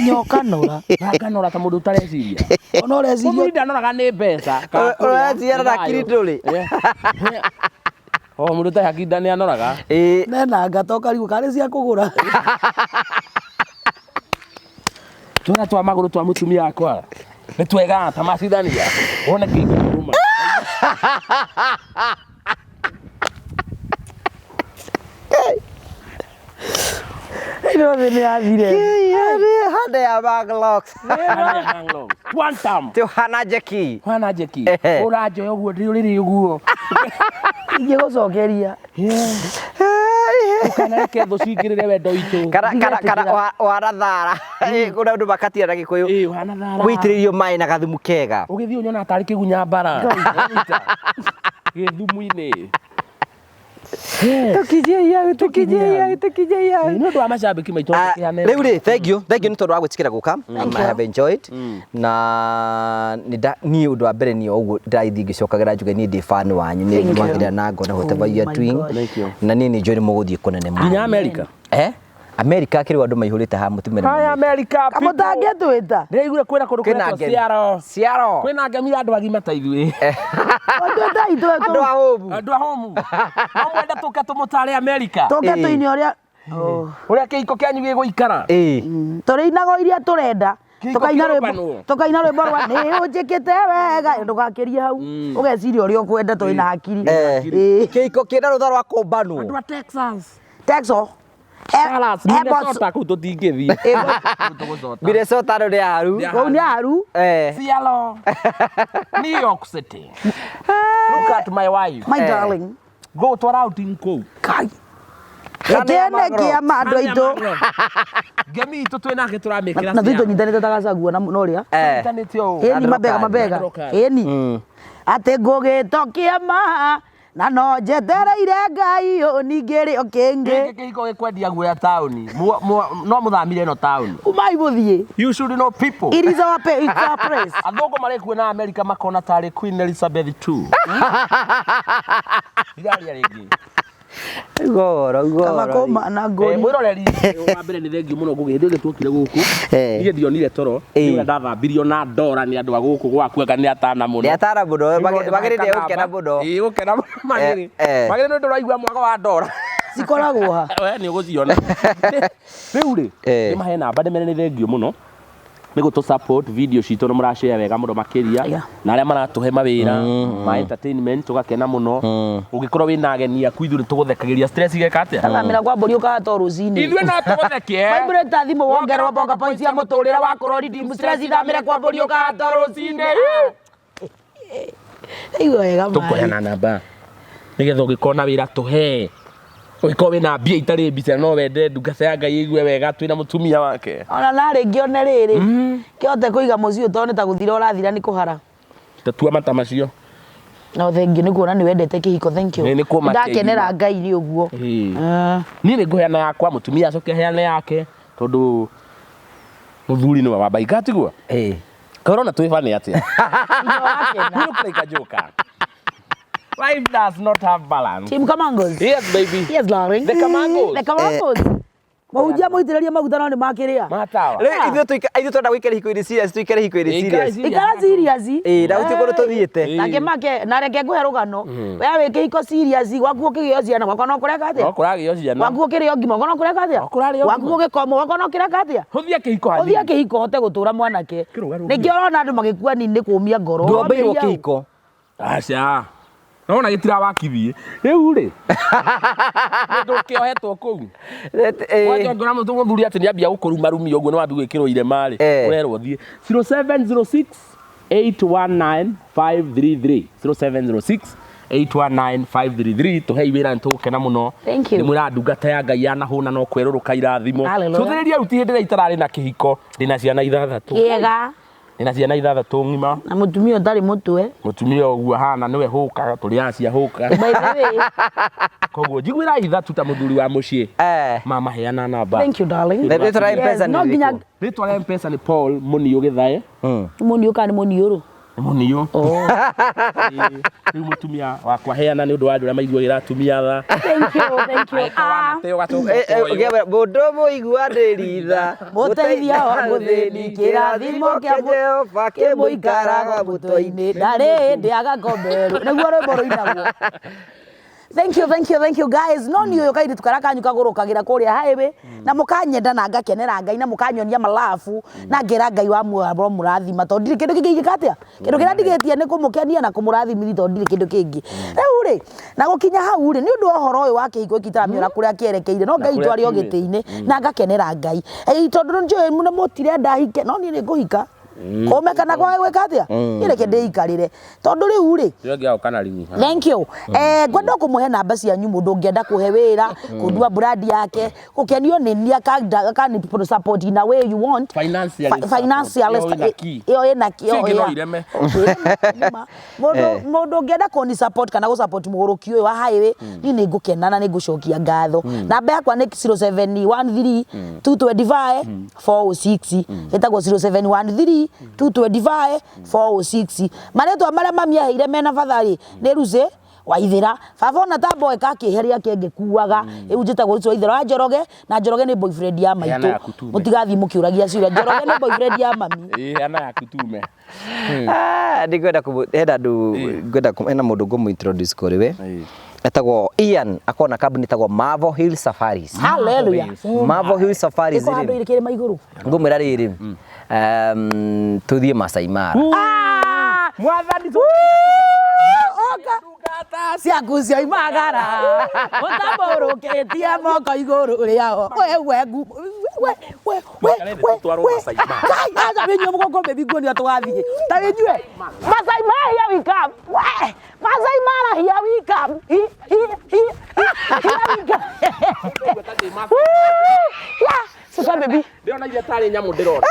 Nyoka nora. Nganora ta mũndũ ũtareciria. Ona ũreciria. Mũndũ ndanoraga nĩ mbeca. Ũreciria na akiri ndũrĩ. O mũndũ ta hakiri nĩ anoraga. Nena ngata ũkarigwo karĩ cia kũgũra. Twana twa magũrũ twa mũtumia wakwa nĩ twega ta macithania wone kĩngĩruma. Ino thĩ nĩ yathire. Honey Among Rocks. One time. Tĩ Hana Jackie. Hana Jackie. Ũranjoya ũguo rĩrĩ ũguo. Ingĩgũcokeria. Ũkanareke thũ cingĩrĩre wendo witũ. Kana wara thara. Kuna andũ makatira na Gĩkũyũ. Ũhana thara. Wĩitĩrĩrio maĩ na gathumu kega. Ũgĩthiĩ ũnyona tarĩ kĩgunya mbara. Gĩthumu-inĩ. tukijia Nĩ ũndũ wa macambĩki maitũ kĩhane. rĩu rĩ thank you nĩ tondũ wa gwĩtĩkĩra gũka. I have enjoyed na niĩ ũndũ wa mbere niĩ ũguo ndaithi ngĩcokagĩra njuge niĩ ndĩ fan wanyu nĩ ngĩmagĩrĩra na ngona whatever you are doing na niĩ nĩ njũĩ nĩ mũgũthiĩ kũnene mũno Nginya America. America akĩrĩ andũ maihũrĩte ha mũtumĩra Hi America. Kamũtangĩtwĩta. Rĩu kwĩna kũndũ kwĩna ciaro. Kwĩna ngemi andũ agima ta ithuĩ. andũ a hũmu. Andũ a hũmu. No mwenda tũke tũmũtare America. Tũke tũine ũrĩa Ũrĩa kĩhiko kĩanyu gĩgũikara. tũrĩ inago iria tũrenda tukaina rwĩmbo rwa nĩ ũnjĩkĩte wega ndũgakĩrie hau ũgeciria ũrĩa ũkwenda twĩ na hakiri kĩhiko kĩna rũtha rwa kũmbanwo. Andũ a Texas. Texas Dallas, Minnesota kũu tũtingĩthiĩ. Minnesota rĩ haru. kũu nĩ haru. Seattle. New York City. Look at my wife. My darling. Go to outing kũu. Kai. Gĩkĩene kĩa andũ aitũ. Ngemi itũ twĩ nake tũramĩkĩra. Na twitũ nyitanĩte tagacagua na ũrĩa. Ĩni mabega. Ĩni. Atĩ ngũgĩtokia ma na no njetereire Ngai ningĩ rĩ kĩngĩ. Kĩhiko gĩkwendia guoya taũni. No mũthamire ĩno taũni. Umai mũthiĩ. You should know people. It is our place. Athũngũ marĩkuona America makona tarĩ Queen Elizabeth II. Iraria rĩngĩ. Goro. Kamakoma na ngori. Mwĩroreri wa mbere nĩ thengiũ mũno gũgĩthĩ tuokire gũkũ. Niĩ ndionire toro. Nĩ ndathambirio na ndora nĩ andũ a gũkũ gwaku anga nĩ atana mũno. Nĩ atana mũno magĩrĩire gũkena mũno. Gũkena magĩrĩ. Magĩrĩ nĩ ndũraigua mwaka wa ndora. Cikoragwo ha. We nĩ ũgũciona. Rĩu rĩ nĩ mahe namba ndĩmene nĩ thengiũ mũno. Nĩ gũtũ support video citũ nĩ mũrashare wega mũno makĩria na arĩa maratũhe mawĩra ma entertainment tũgakena mũno ũngĩkorwo wĩna ageni aku ithuĩ tũgũthekagĩria stress igeka atĩa Thamĩra kwa mbũri ũkahatwo rũcinĩ ithuĩ no tũgũtheke vibrate thimũ wongererwo mboga points cia mũtũrĩre wa kũrori dim stress thamĩra kwa mbũri ũkahatwo rũcinĩ igua wega tũkũheana namba nĩgetha ũngĩkorwo wĩra tũhe ũngĩkorwo wĩna mbia itarĩ mbica no wende ndungata ya Ngai igue wega twĩna mũtumia wake ona narĩ ngĩone rĩrĩ kĩhote kũiga mũciĩ tondũ nĩ ta gũthira ũrathira nĩ kũhara tatua mata macio no thengiũ nĩ kuona nĩ wendete kĩhiko thank you ndakenera Ngai nĩ ũguo niĩ nĩ ngũheana yakwa mũtumia acoke aheane yake tondũ mũthuri nĩ wa Wambaika atigua korona twĩbane atĩa nĩ ũkũrĩka njoka. Life does not have balance. Team Kamangos. Yes, baby. Yes, darling. The Kamangos. The Kamangos. Mahunjia mũitĩrĩria maguta no nĩ makĩrĩa. Matawa. Rĩu ithuĩ twenda gwĩkĩra hiko irĩ serious twĩkĩre hiko irĩ serious. Ikara serious. Na gũtirĩ kũndũ tũthiĩte. Nake make na reke ngũhe rũgano. Wewe wĩke hiko serious gwaku ũkĩgĩo ciana gwakwa no kũreka atĩa? No kũragĩo ciana. Gwaku ũkĩrĩo ngima gwakwa no kũreka atĩa? Gwaku ũgĩkomwo gwakwa no kũreka atĩa? Hũthia kĩhiko hanini. Hũthia kĩhiko hote gũtũra mwanake. Nĩkĩ ũrona andũ magĩkua nini kũmia ngoro. Ndwambĩirwo kĩhiko. Aca. Naona gĩtira wakithie. Rĩu rĩ. Ndũkĩohetwo kũu. Wajua ngona mũthuri atĩ nĩ ambia gũkũruma rumi ũguo nĩ wambi gwĩkĩrwo irema rĩ. Ũrerwo thiĩ 0706 819 533 0706 819 533 tũhei wĩra nĩ tũgũkena mũno. Nĩ mwĩra ndungata ya Ngai yanahũna no kwerũrũka irathimo. Cũthĩrĩria rĩu ti hĩndĩ ĩrĩa itararĩ na kĩhiko ndĩna ciana 3. Kĩega. Ndĩna ciana 3 ng'ima. Na mũtumia ũtarĩ mũtwe. Mũtumia ũguo hana nĩwe hũka tũrĩ acia hũka. Koguo njiguĩra ithatũ ta mũthuri wa mũciĩ. Mama heana namba. Thank you darling. Rĩtwa rĩa M-Pesa nĩ rĩrĩkũ? Rĩtwa rĩa M-Pesa nĩ Paul Mũniũ Gĩthae. Mũniũ kana nĩ Mũniũrũ? Mũniũ. Rĩu mũtumia wakwa heana nĩ ũndũ wa andũ arĩa maiguagĩra atumia tha. Thank you. Mũndũ mũigua ndĩritha. Mũteithia wa mũthĩni kĩrathimo kĩa Jehova kĩmũikaraga mũtwe-inĩ. Ndarĩ hĩndĩ agakomberwo. Nĩguo rwĩmbo rũinagwo. Thank you guys. No niĩ ũyũ kairĩtu karĩa kanyu kagũrũkagĩra kũrĩa highway na mũkanyenda na ngakenera Ngai na mũkanyonia malafu na ngera Ngai wa mwaro mũrathima tondũ ndirĩ kĩndũ kĩngĩ ingĩka atĩa. Kĩndũ kĩrĩa ndigĩtie nĩ kũmũkenia na kũmũrathimithia tondũ ndirĩ kĩndũ kĩngĩ. Rĩu rĩ na gũkinya hau rĩ nĩ ũndũ wa ũhoro ũyũ wa kĩhiko gĩtaramĩora kũrĩa kĩerekeire no Ngai twarĩ o gĩtĩ-inĩ na ngakenera Ngai. Tondũ njũĩ mũno mũtirenda hike no niĩ nĩ ngũhika. kome kana kwa gweka atia ireke ndeikarire tondu riu ri yongia kana riu thank you ngwenda kumuhe namba cianyu mundu ngienda kuhe wira kundua brand yake gukenio ni nia can support in a way you want financially iyo ina kio mundu ngienda kuni support kana go support muguruki uyu wa highway ni ngukenana ni ngucokia ngatho namba yakwa ni 0713 225 406 etagwo 0713 225 406 maretwa maria mamiaheire mena fathari ni ruze Waithira favona tambo ekakiheria kengekuaga riu njitagwo ruze Waithira wa Njoroge na Njoroge ni boyfriend ya maitu mutigathi mukiuragia ciura Njoroge ni boyfriend ya mami ana yakutume ndigwenda kuhenda ndu ngwenda ena mundu ngumu introduce kuri we etagwo Ian akona kambuni etagwo Marvel Hill Safaris. Hallelujah. Marvel Hill Safaris iko handu irikire maiguru ngumira riri tuthie Masai Mara mwathani oka ciakucio imagara utamburukitie moko iguru riao aja binyu mgongo bebiguo ni atwathie ta binyu Masai Mara here we come Masai Mara here we come Sasa baby ndio na yatari nyamu ndirona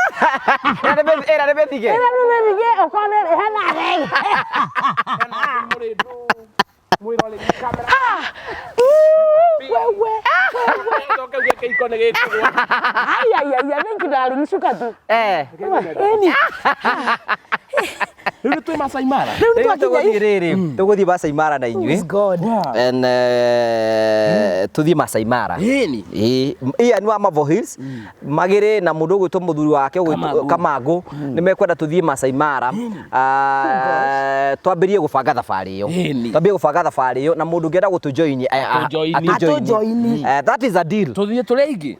era rebethige okone hana rei mwirole kamera wewe ndoka ugeke ikone gekugwa aya ninkidaru nishuka tu eni Riu tu Masai Mara tuguthie Masai Mara na inyui and tuthie Masai Mara Ian wa Marvel Hills magire na mundu gwitwo muthuri wake Kamangu ni mekwenda tuthie Masai Mara twambirie gubanga thabari iyo na mundu ngienda gutujoin that is a deal tuthie tureigi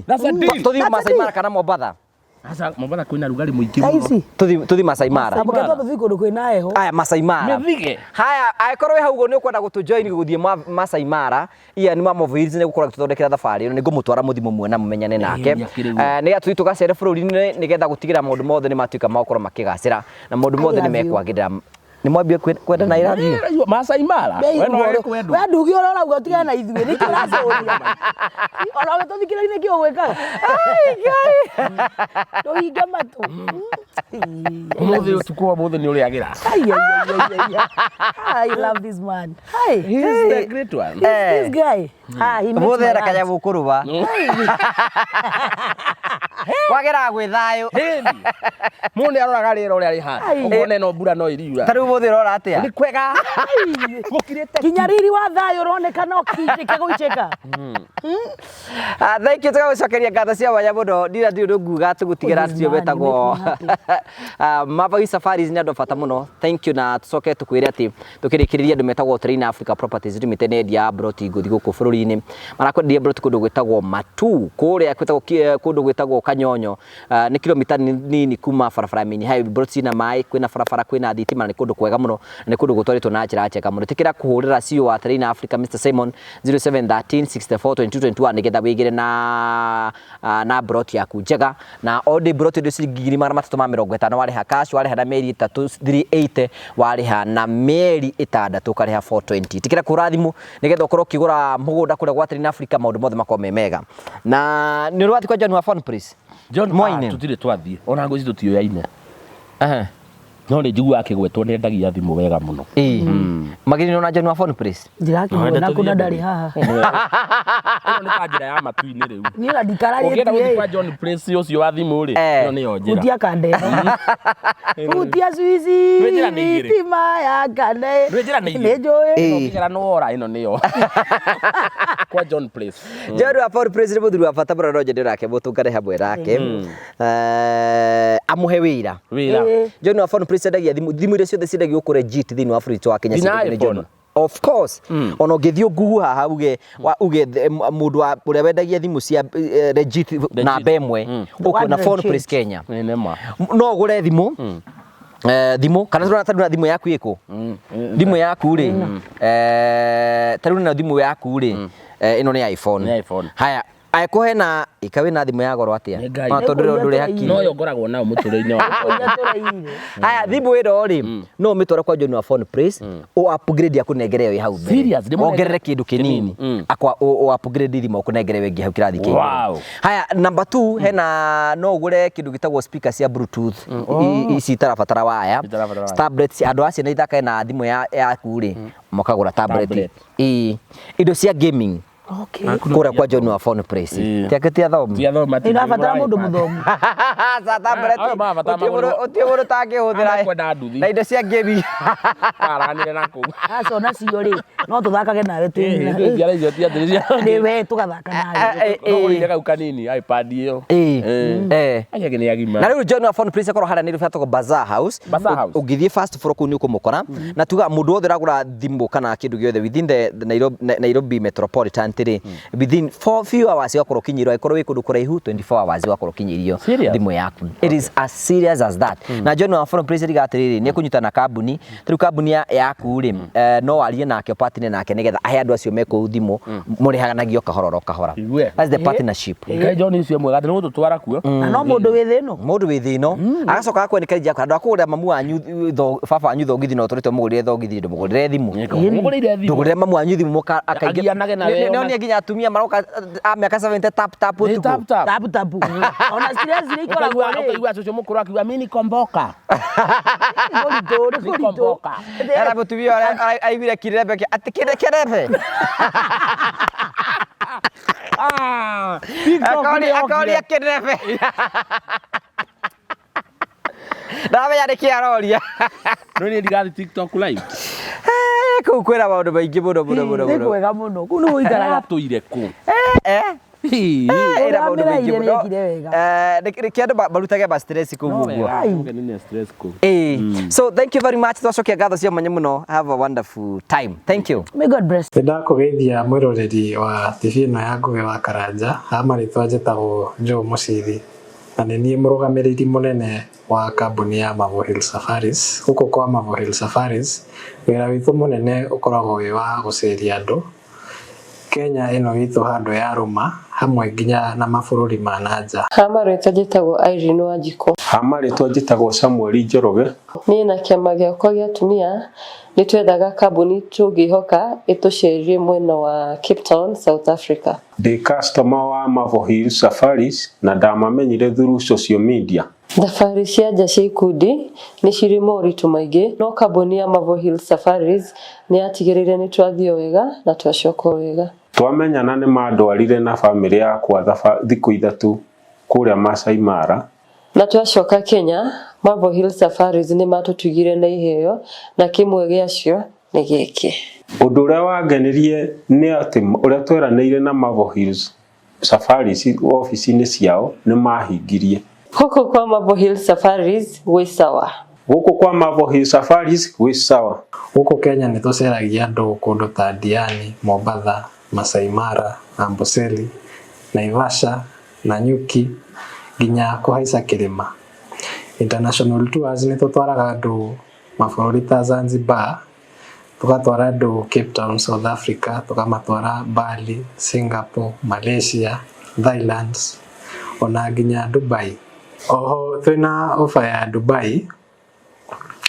that's a deal tuthie Masai Mara kana Mombasa asa Mombasa kwina rugari muingi muno tuthi Masai Mara sababu tuthi kundu kwina eho aya Masai Mara mithige haya aikorwe haugo ni ukwenda gutujoin guthie Masai Mara iya ni Marvel Hills ni gukora tuthondekera thabari ino ni ngumutwara muthimo mwe na mumenyane nake ni atuthi tugacere bururi-ini ni getha gutigira maundu mothe ni matuika makoro makigacira na maundu mothe ni mekwagirira ni mwambie kwenda na irathi Masai Mara we ndugi urora ugo tigana na ithuĩ nĩ kĩracoria ona gĩtũthikĩrĩria kĩ ũgwĩka tũhinge matũ mũthĩ ũtukũ wa mũthĩ nĩ ũrĩagĩra I love this man he's the great one this guy mũthĩ era kanyamu kũruba wagira gwĩ thayũ mũndũ nĩ aroraga rĩera ũrĩa rĩhana ũmone no mbura no iriura tarĩu mũthĩ ũrora atĩa nĩ kwega mũkirĩte kinya riri wa thayũ ũroneka no kĩndĩke gũicheka thank you tugagucokeria ngatho cia mwanya mũno ndira ndio nguga tũgũtigĩra ndio wetagwo Marvel Safaris nĩ andũ bata mũno thank you na tucoke tukwĩre atĩ tũkĩrĩkĩrĩria andũ metagwo Train Africa Properties Limited ya broti ngũthi gũkũ bũrũri-inĩ marakwendia broti kũndũ gwĩtagwo Matu kũrĩa kũndũ gwĩtagwo Kanyonyo nĩ kilomita nini kuma barabara mini highway broti na maĩ kwĩna barabara kwĩna thitima nĩ kũndũ kwega mũno nĩ kũndũ gũtwarĩtwo na njĩra njega mũno tikĩra kũhũrĩra CEO wa Train Africa Mr Simon 0713 64 22 21 nĩgetha wĩigĩre na broti yaku njega na all broti ndio ciringi 350 warĩha cash warĩha na mĩeri 380 warĩha na mĩeri 6 ũkarĩha 420 tikĩra kũrathimũ nĩgetha ũkorwo ũkĩgũra mũgũnda kũrĩa gwa Train Africa maũndũ mothe makorwo me mega na nĩ ũrwathi kwa John wa phone please John tutire twathie ona ngũci tutioyaine no nĩ njiguaga akĩgwetwo nĩ endagia thimũ wega mũno magĩrĩ na John wa phone please ndirakĩmwona kuna ndarĩ haha ĩno nĩ ta njĩra ya matu-inĩ rĩu niĩ ndikararĩtie ũkĩenda gũthiĩ kwa John Place ũcio wa thimũ rĩ ĩno nĩyo njĩra hutia kande hutia suici thitima ya kande nĩ njũĩ ũkĩgera no ora ĩno nĩyo kwa John Place John wa phone please nĩ mũthuri wa bata mũno no njĩra yake mũtũngane hamwe nake amuhe wĩra John wa phone please endagia thimũ iria ciothe ciendagio kũrĩ legit thĩinĩ wa bũrũri wa Kenya ciendagio nĩ John of course ona ũngĩthiĩ ũngugu haha uge mũndũ ũrĩa wendagia thimũ cia legit namba ĩmwe ũkuona phone please Kenya no ũgũre thimũ thimũ kana tũrona thimũ yaku ĩkũ thimũ yaku rĩ tarĩu na thimũ yaku rĩ ĩno nĩ iPhone haya Aikuhe na ikawe na thimu ya goro atia ma tondu nduri haki no yo ngoragwo nao muturire-ini wa haya thimu iro ri no mitware kwa John wa Phone Praise o upgrade ya kunengere yo hau Seriously, ongerere kindu kinini akwa o upgrade thimu kunengere wengi hau kirathi kingi haya number 2 hena no ugure kindu gitagwo speaker cia bluetooth ici tarabatara waya tablets andu acio ni ithaka na thimu yaku ri mokagura tablet indo cia gaming. Okay. Kura kwa John wa Phone Praise. Tiaketia thomu. Tia thomu mati. Ina batara mundu muthomu. Sa tablet. Otioro takihũthĩra. Na indo cia game. Aranire nako. Aco nacio ri no tuthakage nawe twĩ. Ndio icio tia thirisia. Ni we tugathaka nawe. Ugurire kau kanini iPad iyo. Aya gini agima. Na riu John wa Phone Praise akoro hara ni rifata ko Bazaar House. Ugithie first floor ku ni ukumukora na tuga mundu wothe ragura thimu kana kindu giothe within the Nairobi Metropolitan within 4 few hours yakoro kinyirwa ikoro wikundu kuraihu 24 hours yakoro kinyirio thimu yaku. It is as serious as that. Na John wa Phone Praise rigatiriri ni kunyita na kambuni tru kambuni yaku ri no arie nake partner nake nigetha ahe andu acio meko thimu murihaganagio kahororo kahora. That's the partnership. Ngai John icio mwega no tutwara kuo. Na no mundu wi thino agacoka akwenikeria kwa andu akugura mamu wanyu baba anyu thogithi no turite mugurire thogithi ndumugurire thimu ndugurire mamu wanyu thimu akaingia ni nginya atumia maroka a miaka 70 tap utuku ona stress ni ikora kwa igwa cucu mukuru akiwa mimi komboka komboka era mutumia aibire kirebe ati kirebe akauria kirebe ndawe yari kiaroria no ni ndigathi TikTok live kau kwera maundu maingi muno ni kwega muno ku no ikaraga tuire ku era maundu maingi muno kiandu barutage ba stress ku guo so thank you very much twacokia ngatho cia mwanya muno have a wonderful time thank you may God bless ndakugeithia mwiroreri wa TV ino ya Ngugi wa Karanja amaritwa njitagwo Joe Mucithi na ni murugamiriri munene wa kambuni ya Mavo Hill Safaris. Huko kwa Mavo Hill Safaris wira witu munene ukoragwo wi wa guceria andu Kenya ino witu handu ya ruma hamwe nginya na mabururi ma nanja. Hamarĩtwa njĩtagwo Irene Wanjikũ. Hamarĩtwa njĩtagwo Samuel Njoroge. Niĩ na kĩama gĩakwa gĩa atumia nĩ twethaga kambuni tũngĩhoka ĩtũcerie mwena wa Cape Town, South Africa. Ndĩ customer wa Mavo Hill Safaris na ndamamenyire through social media. Thabarĩ cia nja cia ikundi nĩ cirĩ moritũ maingĩ no kambuni ya Mavo Hill Safaris nĩ yatigĩrĩire nĩ twathiĩ wega na twacoka wega. Twamenyana nĩ mandwarire na family yakwa thikũ ithatu kũrĩa Masai Mara na twacoka Kenya. Mavo Hill Safaris nĩ matũtugire na iheo na kĩmwe gĩacio nĩ gĩkĩ. Ũndũ ũrĩa wangenirie nĩ atĩ ũrĩa tweranĩire na Mavo Hill Safaris ofici-inĩ ciao nĩ mahingirie. Huko kwa Mavo Hill Safaris gwĩ sawa. Huko kwa Mavo Hill Safaris gwĩ sawa. Huko Kenya nĩ tũceragia andũ kũndũ ta Diani, Mombasa, Masai Mara, Amboseli, Naivasha, Nanyuki nginya kũhaica kĩrĩma. International tours nĩ tũtwaraga andũ mabũrũri ta Zanzibar, tugatwara andũ Cape Town, South Africa, tukamatwara Bali, Singapore, Malaysia, Thailand ona nginya Dubai. Oho twina ofa ya Dubai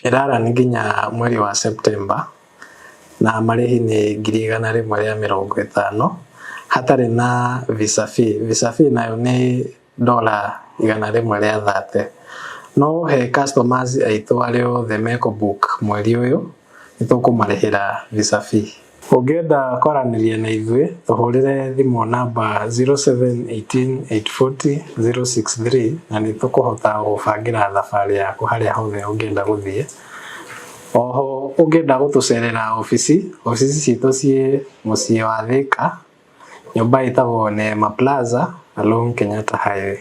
irara ni nginya mweri wa September na marĩhi nĩ 150 hatarĩ na visa fee. Visa fee nayo nĩ $130. No he customers aitũ arĩa othe meko book mweri ũyũ nĩ tũkũmarĩhĩra visa fee. Ũngĩenda kwaranĩria na ithuĩ tũhũrĩre thimũ namba 0718840063 na nĩ tũkũhota gũbangĩra thabarĩ yaku harĩa hothe ũngĩenda gũthiĩ. Oho ũngĩenda gũtũcerera ofici citũ ciĩ mũciĩ wa Thika, nyũmba ĩtagwo Neema Plaza along Kenyatta Highway.